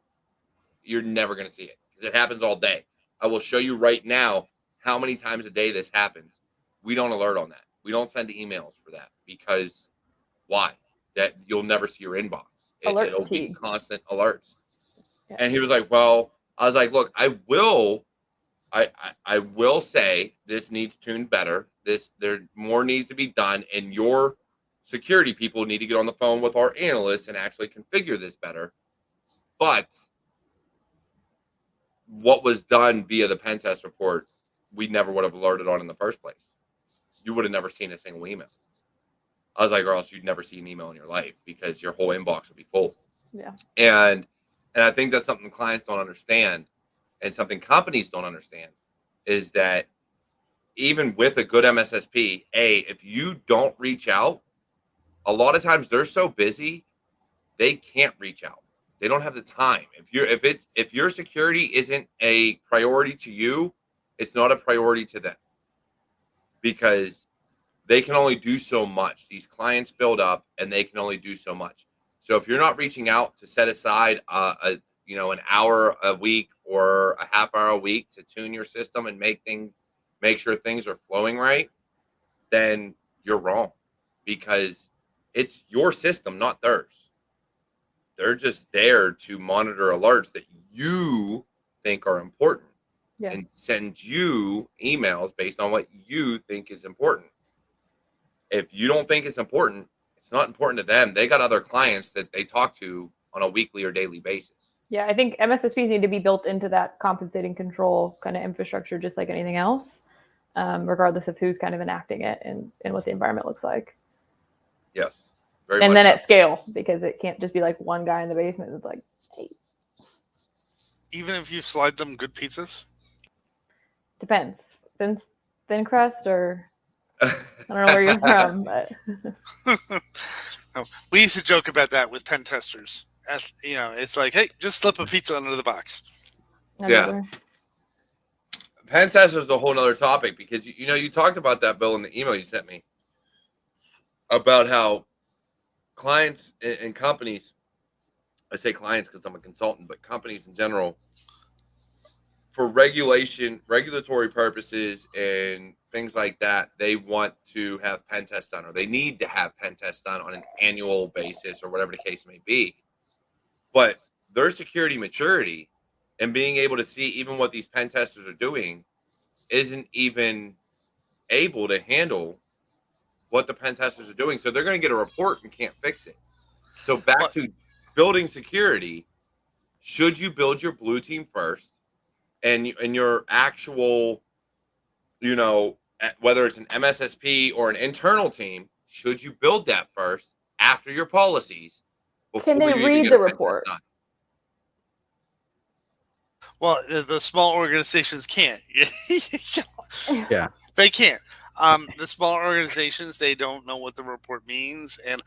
Speaker 1: You're never going to see it because it happens all day. I will show you right now how many times a day this happens. We don't alert on that. We don't send emails for that because why? That you'll never see your inbox. It'll be constant alerts. Yeah. And he was like, well, I was like, look, I will say this needs tuned better. There more needs to be done, and your security people need to get on the phone with our analysts and actually configure this better. But what was done via the pen test report, we never would have alerted on in the first place. You would have never seen a single email. I was like, or else you'd never see an email in your life because your whole inbox would be full.
Speaker 3: Yeah.
Speaker 1: And I think that's something clients don't understand and something companies don't understand is that even with a good MSSP, if you don't reach out, a lot of times they're so busy, they can't reach out. They don't have the time. If your security isn't a priority to you, it's not a priority to them because they can only do so much. These clients build up and they can only do so much. So if you're not reaching out to set aside an hour a week or a half hour a week to tune your system and make sure things are flowing right, then you're wrong because it's your system, not theirs. They're just there to monitor alerts that you think are important and send you emails based on what you think is important. If you don't think it's important, it's not important to them. They got other clients that they talk to on a weekly or daily basis.
Speaker 3: Yeah, I think MSSPs need to be built into that compensating control kind of infrastructure, just like anything else. regardless of who's kind of enacting it and what the environment looks like.
Speaker 1: Yes. Very
Speaker 3: And
Speaker 1: much
Speaker 3: then
Speaker 1: so.
Speaker 3: at scale, because it can't just be like one guy in the basement that's like, hey.
Speaker 4: Even if you slide them good pizzas?
Speaker 3: Depends. Thin crust or I don't know where you're from, but
Speaker 4: No, we used to joke about that with pen testers. As, you know, it's like, hey, just slip a pizza under the box.
Speaker 1: Yeah. Pen test is a whole nother topic because you talked about that, Bill, in the email you sent me about how clients and companies, I say clients because I'm a consultant, but companies in general, for regulatory purposes and things like that, they want to have pen tests done, or they need to have pen tests done on an annual basis, or whatever the case may be. But their security maturity and being able to see even what these pen testers are doing isn't even able to handle what the pen testers are doing. So they're going to get a report and can't fix it. So back to building security, should you build your blue team first and your actual, whether it's an MSSP or an internal team, should you build that first after your policies?
Speaker 3: Can they read the report?
Speaker 4: Well, the small organizations can't.
Speaker 2: Yeah.
Speaker 4: They can't. The smaller organizations, they don't know what the report means, and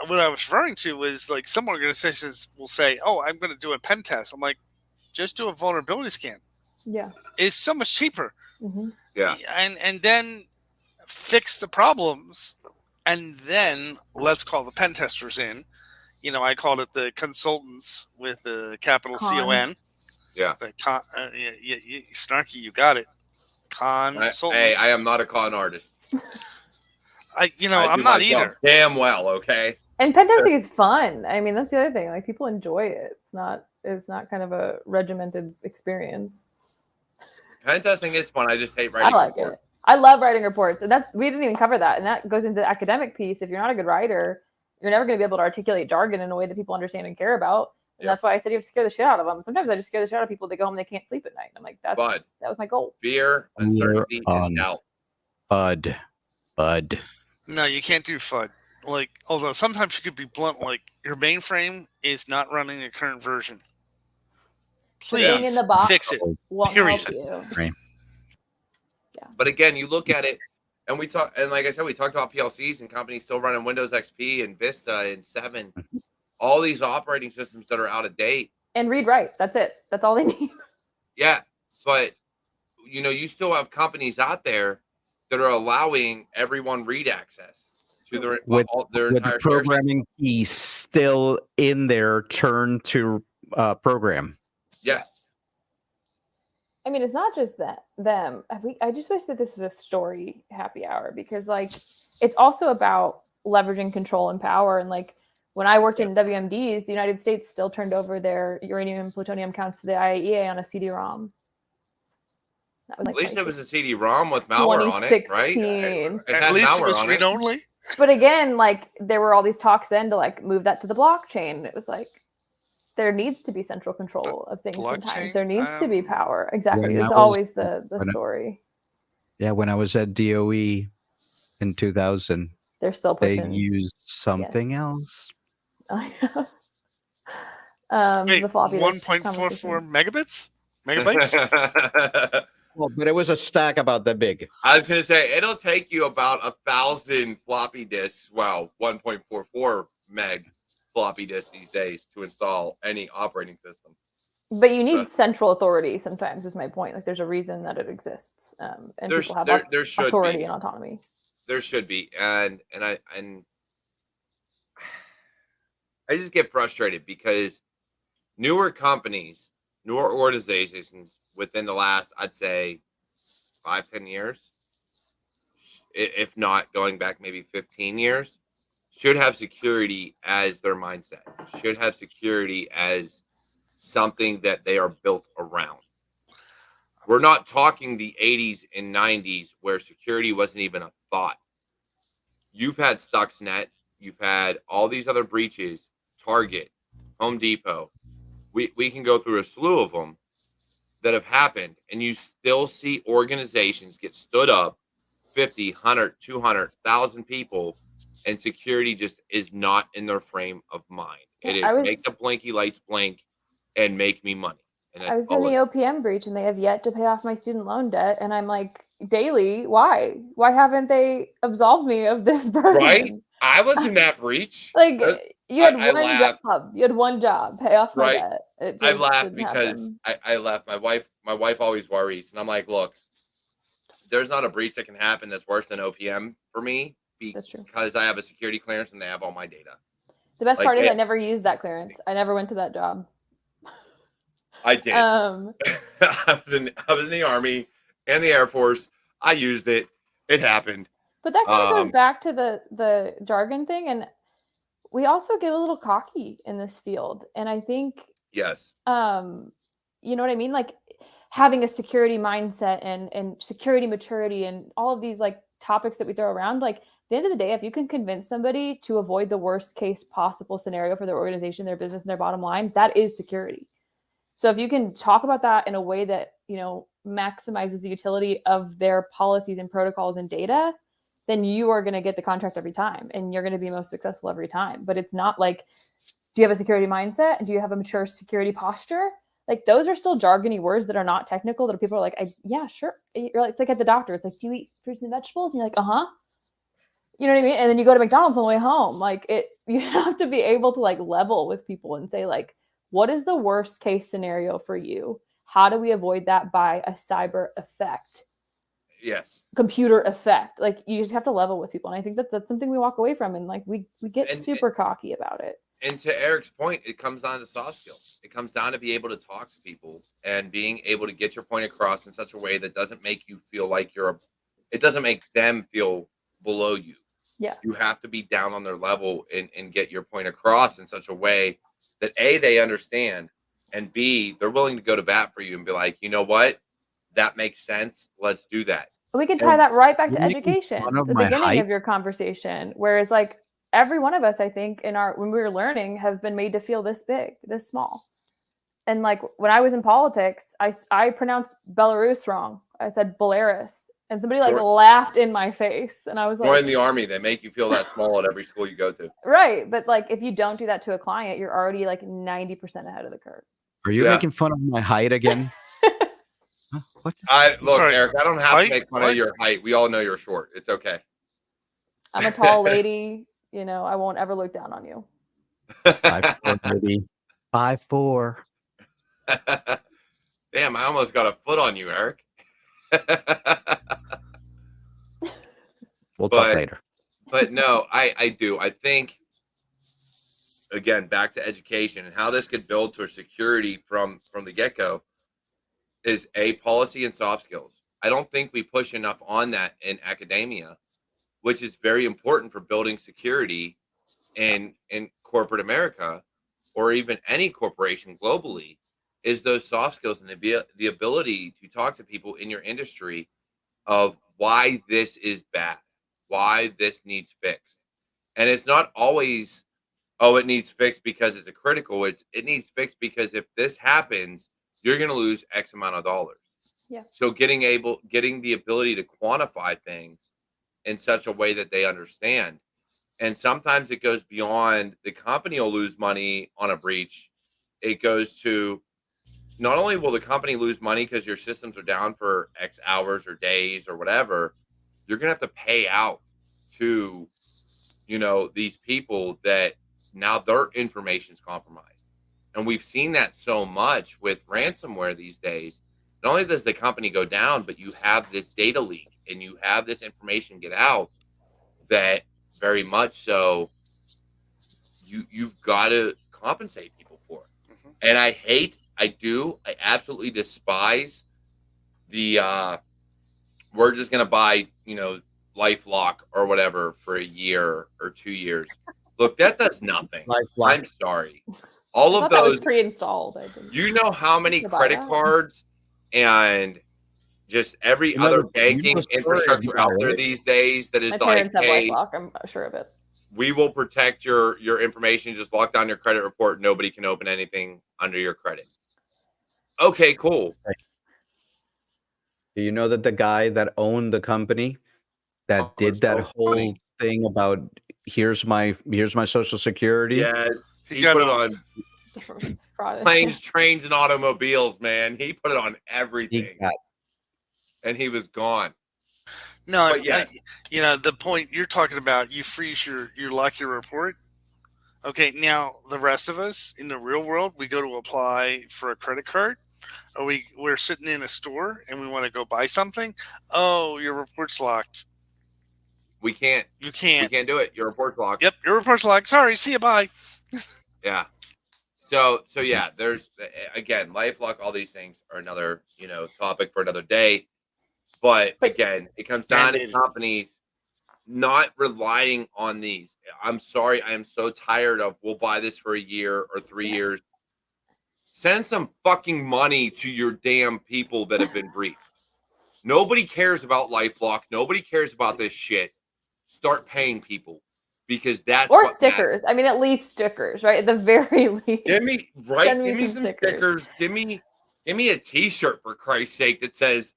Speaker 4: what I was referring to was like some organizations will say, "Oh, I'm going to do a pen test." I'm like, just do a vulnerability scan.
Speaker 3: Yeah,
Speaker 4: it's so much cheaper.
Speaker 3: Mm-hmm.
Speaker 1: Yeah,
Speaker 4: and then fix the problems, and then let's call the pen testers in. I called it the consultants with the capital CON.
Speaker 1: Yeah.
Speaker 4: The Snarky, you got it. Consultants.
Speaker 1: Hey, I am not a con artist.
Speaker 4: I'm not either.
Speaker 1: Damn well, okay.
Speaker 3: And pen testing is fun. I mean, that's the other thing. Like, people enjoy it. It's not kind of a regimented experience.
Speaker 1: Pen testing is fun. I just hate writing reports.
Speaker 3: It. I love writing reports, and we didn't even cover that. And that goes into the academic piece. If you're not a good writer, you're never going to be able to articulate jargon in a way that people understand and care about. And that's why I said you have to scare the shit out of them. Sometimes I just scare the shit out of people. They go home and they can't sleep at night. I'm like, that was my goal.
Speaker 1: Fear, uncertainty, and doubt.
Speaker 2: Bud.
Speaker 4: No, you can't do FUD. Like, although sometimes you could be blunt, like your mainframe is not running a current version. Please
Speaker 3: in the box
Speaker 4: fix it.
Speaker 3: Period.
Speaker 1: Yeah. But again, you look at it, and like I said, we talked about PLCs and companies still running Windows XP and Vista and 7. All these operating systems that are out of date.
Speaker 3: And read write. That's it. That's all they need.
Speaker 1: Yeah. But, you still have companies out there that are allowing everyone read access to their entire
Speaker 2: programming key still in their turn to program.
Speaker 1: Yeah.
Speaker 3: I mean, it's not just them. I just wish that this was a story happy hour, because it's also about leveraging control and power. And when I worked in WMDs, the United States still turned over their uranium and plutonium counts to the IAEA on a CD-ROM.
Speaker 1: At least it was a CD-ROM with malware on it, right?
Speaker 4: At least it was read-only.
Speaker 3: But again, there were all these talks then to move that to the blockchain. It was there needs to be central control of things. Sometimes there needs to be power. Exactly. It's always the story.
Speaker 2: When I was at DOE in 2000,
Speaker 3: they're still pushing.
Speaker 2: They used something else.
Speaker 4: Wait,
Speaker 3: the floppy
Speaker 4: 1.44 megabytes?
Speaker 2: Well, but it was a stack about that big.
Speaker 1: I was going to say, it'll take you about 1,000 floppy disks, 1.44 meg floppy disks these days to install any operating system.
Speaker 3: But you need central authority sometimes, is my point. There's a reason that it exists. And people have authority and autonomy.
Speaker 1: There should be. And I just get frustrated because newer companies, newer organizations within the last, I'd say, 5-10 years, if not going back maybe 15 years, should have security as their mindset, should have security as something that they are built around. We're not talking the 80s and 90s where security wasn't even a thought. You've had Stuxnet, you've had all these other breaches, Target, Home Depot. We can go through a slew of them. that have happened, and you still see organizations get stood up, 50, 100, 200,000 people, and security just is not in their frame of mind.
Speaker 3: Yeah,
Speaker 1: It is
Speaker 3: I was
Speaker 1: make the blinky lights blink and make me money. And
Speaker 3: I
Speaker 1: that's
Speaker 3: was in
Speaker 1: all
Speaker 3: the
Speaker 1: it
Speaker 3: OPM breach and they have yet to pay off my student loan debt. And I'm like, daily, why? Why haven't they absolved me of this
Speaker 1: is. Right?
Speaker 3: burden?
Speaker 1: I was in that breach.
Speaker 3: Like you had
Speaker 1: I
Speaker 3: one
Speaker 1: laugh.
Speaker 3: job. You had one job, pay off my
Speaker 1: Right.
Speaker 3: debt. It
Speaker 1: I
Speaker 3: just
Speaker 1: laugh
Speaker 3: didn't
Speaker 1: because
Speaker 3: happen.
Speaker 1: I laugh. My wife always worries. And I'm like, look, there's not a breach that can happen that's worse than OPM for me
Speaker 3: That's true.
Speaker 1: because I have a security clearance and they have all my data.
Speaker 3: The best
Speaker 1: Like,
Speaker 3: part is
Speaker 1: they-
Speaker 3: I never used that clearance. I never went to that job.
Speaker 1: I did. I was in the Army and the Air Force. I used it. It happened.
Speaker 3: But that kind of goes back to the jargon thing, and we also get a little cocky in this field. And I think,
Speaker 1: Yes.
Speaker 3: you know what I mean? Like having a security mindset and security maturity and all of these like topics that we throw around. Like at the end of the day, if you can convince somebody to avoid the worst case possible scenario for their organization, their business, and their bottom line, that is security. So if you can talk about that in a way that, you know, maximizes the utility of their policies and protocols and data, then you are going to get the contract every time and you're going to be most successful every time. But it's not like, do you have a security mindset? Do you have a mature security posture? Like those are still jargony words that are not technical, that people are like, yeah, sure. You're like, it's like at the doctor. It's like, do you eat fruits and vegetables? And you're like, uh-huh. You know what I mean? And then you go to McDonald's on the way home. Like you have to be able to like level with people and say like, what is the worst case scenario for you? How do we avoid that by a cyber effect?
Speaker 1: Yes.
Speaker 3: Computer effect. Like you just have to level with people. And I think that that's something we walk away from. And like we get super cocky about it.
Speaker 1: And to Eric's point, it comes down to soft skills. It comes down to be able to talk to people and being able to get your point across in such a way that doesn't make you feel like it doesn't make them feel below you.
Speaker 3: Yeah.
Speaker 1: You have to be down on their level and get your point across in such a way that A, they understand, and B, they're willing to go to bat for you and be like, you know what? That makes sense. Let's do that.
Speaker 3: We can tie that right back to
Speaker 2: You're making
Speaker 3: education,
Speaker 2: fun of
Speaker 3: the
Speaker 2: my
Speaker 3: beginning
Speaker 2: height?
Speaker 3: of your conversation, whereas like every one of us, I think when we were learning have been made to feel this big, this small. And like when I was in politics, I pronounced Belarus wrong. I said Belarus. And somebody like laughed in my face. And I was like,
Speaker 1: or in the Army, they make you feel that small at every school you go to.
Speaker 3: Right. But like if you don't do that to a client, you're already like 90% ahead of the curve.
Speaker 2: Are you making fun of my height again? Huh? What?
Speaker 1: Look,
Speaker 4: Sorry,
Speaker 1: Eric, I don't have
Speaker 4: height?
Speaker 1: to make fun
Speaker 4: What?
Speaker 1: of your height. We all know you're short. It's okay.
Speaker 3: I'm a tall lady. You know, I won't ever look down on you.
Speaker 2: 5'4", maybe 5'4".
Speaker 1: Damn, I almost got a foot on you, Eric.
Speaker 2: We'll talk later.
Speaker 1: But no, I do. I think, again, back to education and how this could build to security from the get-go is A, policy and soft skills. I don't think we push enough on that in academia, which is very important for building security in corporate America or even any corporation globally, is those soft skills and the ability to talk to people in your industry of why this is bad, why this needs fixed. And it's not always, oh, it needs fixed because it's a critical. It needs fixed because if this happens, you're going to lose X amount of dollars.
Speaker 3: Yeah.
Speaker 1: So getting the ability to quantify things in such a way that they understand. And sometimes it goes beyond the company will lose money on a breach. It goes to not only will the company lose money because your systems are down for X hours or days or whatever, you're going to have to pay out to, these people that now their information is compromised. And we've seen that so much with ransomware these days. Not only does the company go down, but you have this data leak and you have this information get out that very much so you've got to compensate people for it.
Speaker 4: Mhm.
Speaker 1: And I absolutely despise the we're just going to buy, LifeLock or whatever for a year or 2 years. Look, that does nothing.
Speaker 2: LifeLock.
Speaker 1: I'm sorry. All
Speaker 3: I
Speaker 1: of
Speaker 3: thought that was
Speaker 1: those,
Speaker 3: pre-installed. I didn't.
Speaker 1: you know how many
Speaker 3: To buy
Speaker 1: credit
Speaker 3: that.
Speaker 1: cards and just every
Speaker 2: You know,
Speaker 1: other
Speaker 2: the
Speaker 1: banking
Speaker 2: story
Speaker 1: infrastructure out there
Speaker 2: right?
Speaker 1: these days that is
Speaker 3: My
Speaker 1: like,
Speaker 3: parents have
Speaker 1: hey,
Speaker 3: LifeLock. I'm sure of it.
Speaker 1: we will protect your information. Just lock down your credit report. Nobody can open anything under your credit. Okay, cool.
Speaker 2: Do you know that the guy that owned the company that
Speaker 1: Oh, it's
Speaker 2: did that
Speaker 1: so
Speaker 2: whole
Speaker 1: funny.
Speaker 2: thing about here's my social security?
Speaker 1: Yeah,
Speaker 4: He
Speaker 1: he
Speaker 4: got
Speaker 1: put it
Speaker 4: owned.
Speaker 1: on
Speaker 3: Fraud.
Speaker 1: planes, trains, and automobiles, man. He put it on
Speaker 2: He
Speaker 1: everything,
Speaker 2: got
Speaker 1: and he was gone.
Speaker 4: No,
Speaker 1: But yes,
Speaker 4: the point you're talking about, you freeze your lock your report. Okay, now the rest of us in the real world, we go to apply for a credit card, or we're sitting in a store and we want to go buy something. Oh, your report's locked.
Speaker 1: we can't.
Speaker 4: You
Speaker 1: We
Speaker 4: can't.
Speaker 1: can't do it. Your report's locked.
Speaker 4: Yep, your report's locked. Sorry, see you. Bye.
Speaker 1: Yeah. So yeah, there's again, LifeLock. All these things are another topic for another day. But
Speaker 3: But-
Speaker 1: again, it comes down to
Speaker 4: Mandated.
Speaker 1: companies not relying on these. I'm sorry, I am so tired of we'll buy this for a year or 3
Speaker 3: Yeah.
Speaker 1: years. Send some fucking money to your damn people that have been briefed. Nobody cares about LifeLock. Nobody cares about this shit. Start paying people because that's
Speaker 3: Or
Speaker 1: what
Speaker 3: stickers.
Speaker 1: matters.
Speaker 3: I mean, at least stickers, right? At the very least.
Speaker 1: Give me
Speaker 3: Send me
Speaker 1: Give me
Speaker 3: some
Speaker 1: some
Speaker 3: stickers.
Speaker 1: stickers. Give me a T-shirt for Christ's sake that says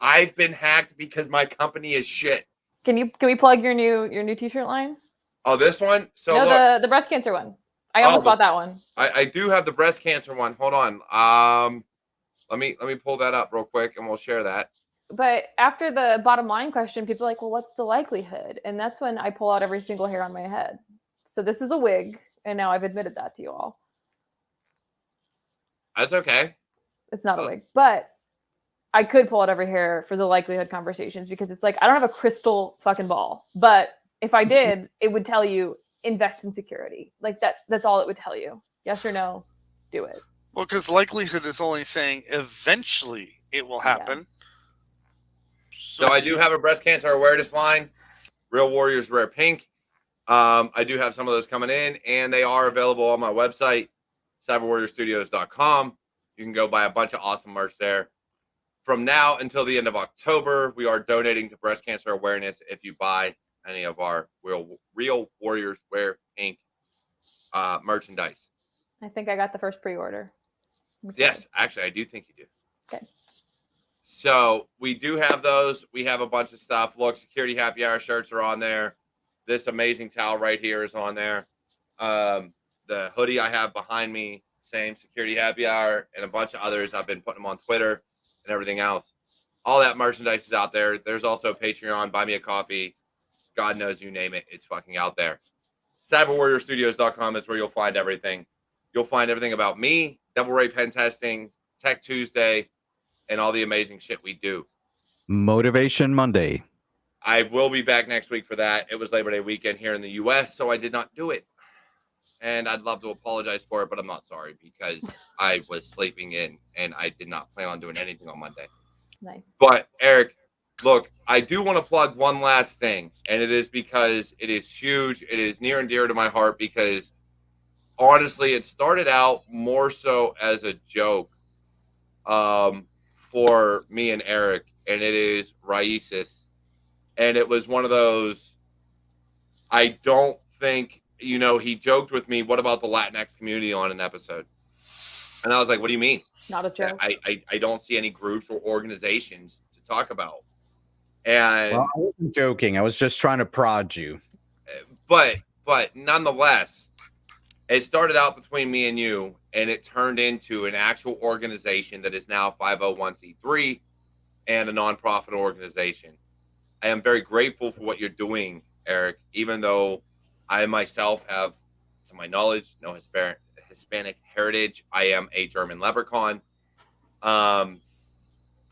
Speaker 1: I've been hacked because my company is shit.
Speaker 3: Can we plug your new T-shirt line?
Speaker 1: Oh, this one. So
Speaker 3: No,
Speaker 1: look,
Speaker 3: the breast cancer one. I almost bought that one.
Speaker 1: I do have the breast cancer one. Hold on. Let me pull that up real quick and we'll share that.
Speaker 3: But after the bottom line question, people are like, well, what's the likelihood? And that's when I pull out every single hair on my head. So this is a wig, and now I've admitted that to you all.
Speaker 1: That's okay.
Speaker 3: It's not a wig, but I could pull out every hair for the likelihood conversations because it's like I don't have a crystal fucking ball, but if I did, it would tell you invest in security. Like that's all it would tell you. Yes or no, do it.
Speaker 4: Well, because likelihood is only saying eventually it will happen.
Speaker 1: So I do have a breast cancer awareness line, Real Warriors Rare Pink. I do have some of those coming in, and they are available on my website, CyberWarriorStudios.com. You can go buy a bunch of awesome merch there. From now until the end of October, we are donating to breast cancer awareness if you buy any of our Real Warriors Wear Pink merchandise.
Speaker 3: I think I got the first pre-order.
Speaker 1: Yes, actually, I do think you do.
Speaker 3: Okay.
Speaker 1: So we do have those. We have a bunch of stuff. Look, Security Happy Hour shirts are on there. This amazing towel right here is on there. The hoodie I have behind me, same Security Happy Hour, and a bunch of others. I've been putting them on Twitter and everything else. All that merchandise is out there. There's also Patreon, Buy Me a Coffee. God knows you name it. It's fucking out there. CyberWarriorStudios.com is where you'll find everything. You'll find everything about me, Double Ray Pen Testing, Tech Tuesday, and all the amazing shit we do.
Speaker 2: Motivation Monday.
Speaker 1: I will be back next week for that. It was Labor Day weekend here in the U.S., so I did not do it. And I'd love to apologize for it, but I'm not sorry because I was sleeping in and I did not plan on doing anything on Monday.
Speaker 3: Nice.
Speaker 1: But, Eric, look, I do want to plug one last thing, and it is because it is huge. It is near and dear to my heart because, honestly, it started out more so as a joke for me and Eric, and it is Raices. And it was one of those, I don't think, he joked with me, what about the Latinx community on an episode? And I was like, what do you mean?
Speaker 3: Not a joke.
Speaker 1: I don't see any groups or organizations to talk about. And
Speaker 2: Well, I wasn't joking. I was just trying to prod you.
Speaker 1: but nonetheless, it started out between me and you, and it turned into an actual organization that is now 501c3 and a nonprofit organization. I am very grateful for what you're doing, Eric, even though I myself have, to my knowledge, no Hispanic heritage. I am a German leprechaun.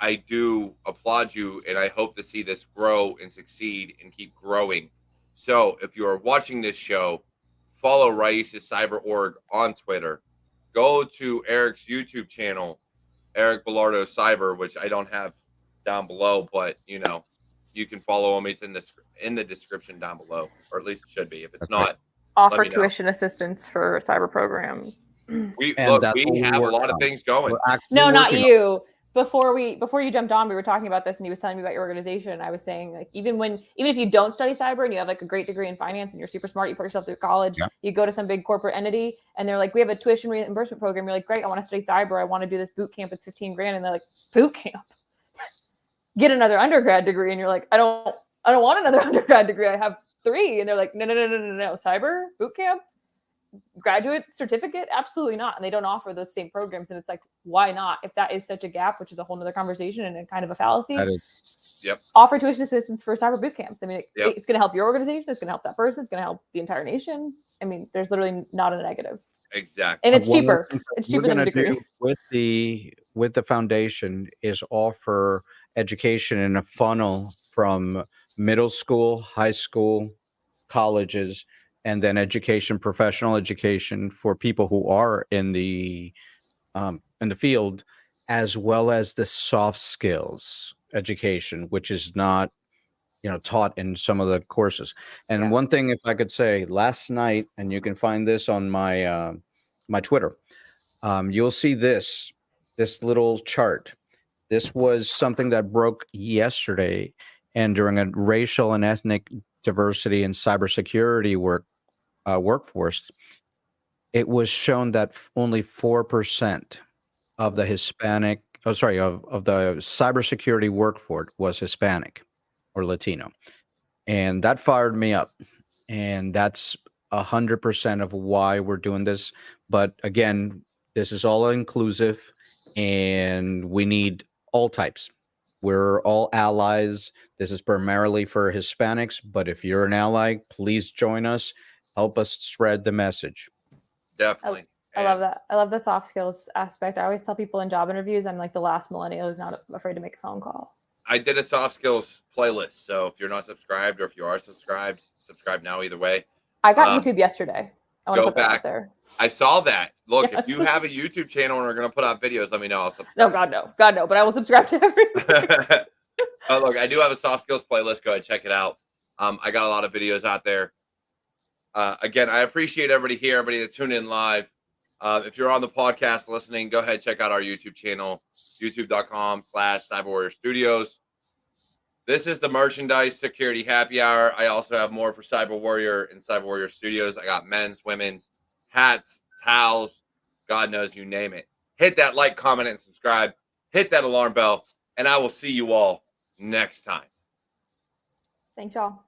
Speaker 1: I do applaud you, and I hope to see this grow and succeed and keep growing. So if you are watching this show, follow Raices Cyber.org on Twitter. Go to Eric's YouTube channel, Eric Bellardo Cyber, which I don't have down below, but you can follow him. It's in the description down below, or at least it should be. If it's not,
Speaker 3: Offer
Speaker 1: let me know.
Speaker 3: tuition assistance for cyber programs.
Speaker 1: We
Speaker 2: And
Speaker 1: look,
Speaker 2: that's
Speaker 1: we
Speaker 2: what we
Speaker 1: have a
Speaker 2: work
Speaker 1: lot of
Speaker 2: on.
Speaker 1: things going.
Speaker 2: We're actually
Speaker 3: No, not
Speaker 2: working on
Speaker 3: you. Before you jumped on, we were talking about this, and he was telling me about your organization. And I was saying, like, even if you don't study cyber and you have like a great degree in finance and you're super smart, you put yourself through college,
Speaker 2: Yeah.
Speaker 3: you go to some big corporate entity, and they're like, we have a tuition reimbursement program. You're like, great, I want to study cyber. I want to do this boot camp. It's $15,000, and they're like, boot camp. get another undergrad degree, and you're like, I don't want another undergrad degree. I have 3, and they're like, no, cyber boot camp, graduate certificate, absolutely not. And they don't offer those same programs, and it's like, why not? If that is such a gap, which is a whole nother conversation and a kind of a fallacy, offer tuition assistance for cyber boot camps. I mean, it's going to help your organization, it's going to help that person, it's going to help the entire nation. I mean, there's literally not a negative.
Speaker 1: Exactly.
Speaker 3: And it's cheaper. It's cheaper than a degree.
Speaker 2: With the foundation is offer education in a funnel from middle school, high school, colleges, and then education, professional education for people who are in the field, as well as the soft skills education, which is not taught in some of the courses. And one thing, if I could say, last night, and you can find this on my my Twitter, you'll see this little chart. This was something that broke yesterday, and during a racial and ethnic diversity and cybersecurity workforce, it was shown that only 4% of the Hispanic, of the cybersecurity workforce was Hispanic or Latino. And that fired me up. And that's 100% of why we're doing this. But again, this is all inclusive, and we need all types. We're all allies. This is primarily for Hispanics, but if you're an ally, please join us. Help us spread the message.
Speaker 1: Definitely.
Speaker 3: I love that. I love the soft skills aspect. I always tell people in job interviews, I'm like the last millennial who's not afraid to make a phone call.
Speaker 1: I did a soft skills playlist. So if you're not subscribed, or if you are subscribed, subscribe now either way.
Speaker 3: I got YouTube yesterday. I want to put that
Speaker 1: back
Speaker 3: out there.
Speaker 1: I saw that. Look,
Speaker 3: Yes.
Speaker 1: if you have a YouTube channel and we're going to put out videos, let me know. I'll subscribe.
Speaker 3: No, God, no. But I will subscribe to everything.
Speaker 1: Look, I do have a soft skills playlist. Go ahead, check it out. I got a lot of videos out there. Again, I appreciate everybody here, everybody that tuned in live. If you're on the podcast listening, go ahead, check out our YouTube channel, youtube.com/CyberWarriorStudios. This is the merchandise security happy hour. I also have more for Cyber Warrior and Cyber Warrior Studios. I got men's, women's, hats, towels, God knows, you name it. Hit that like, comment, and subscribe. Hit that alarm bell, and I will see you all next time.
Speaker 3: Thanks, y'all.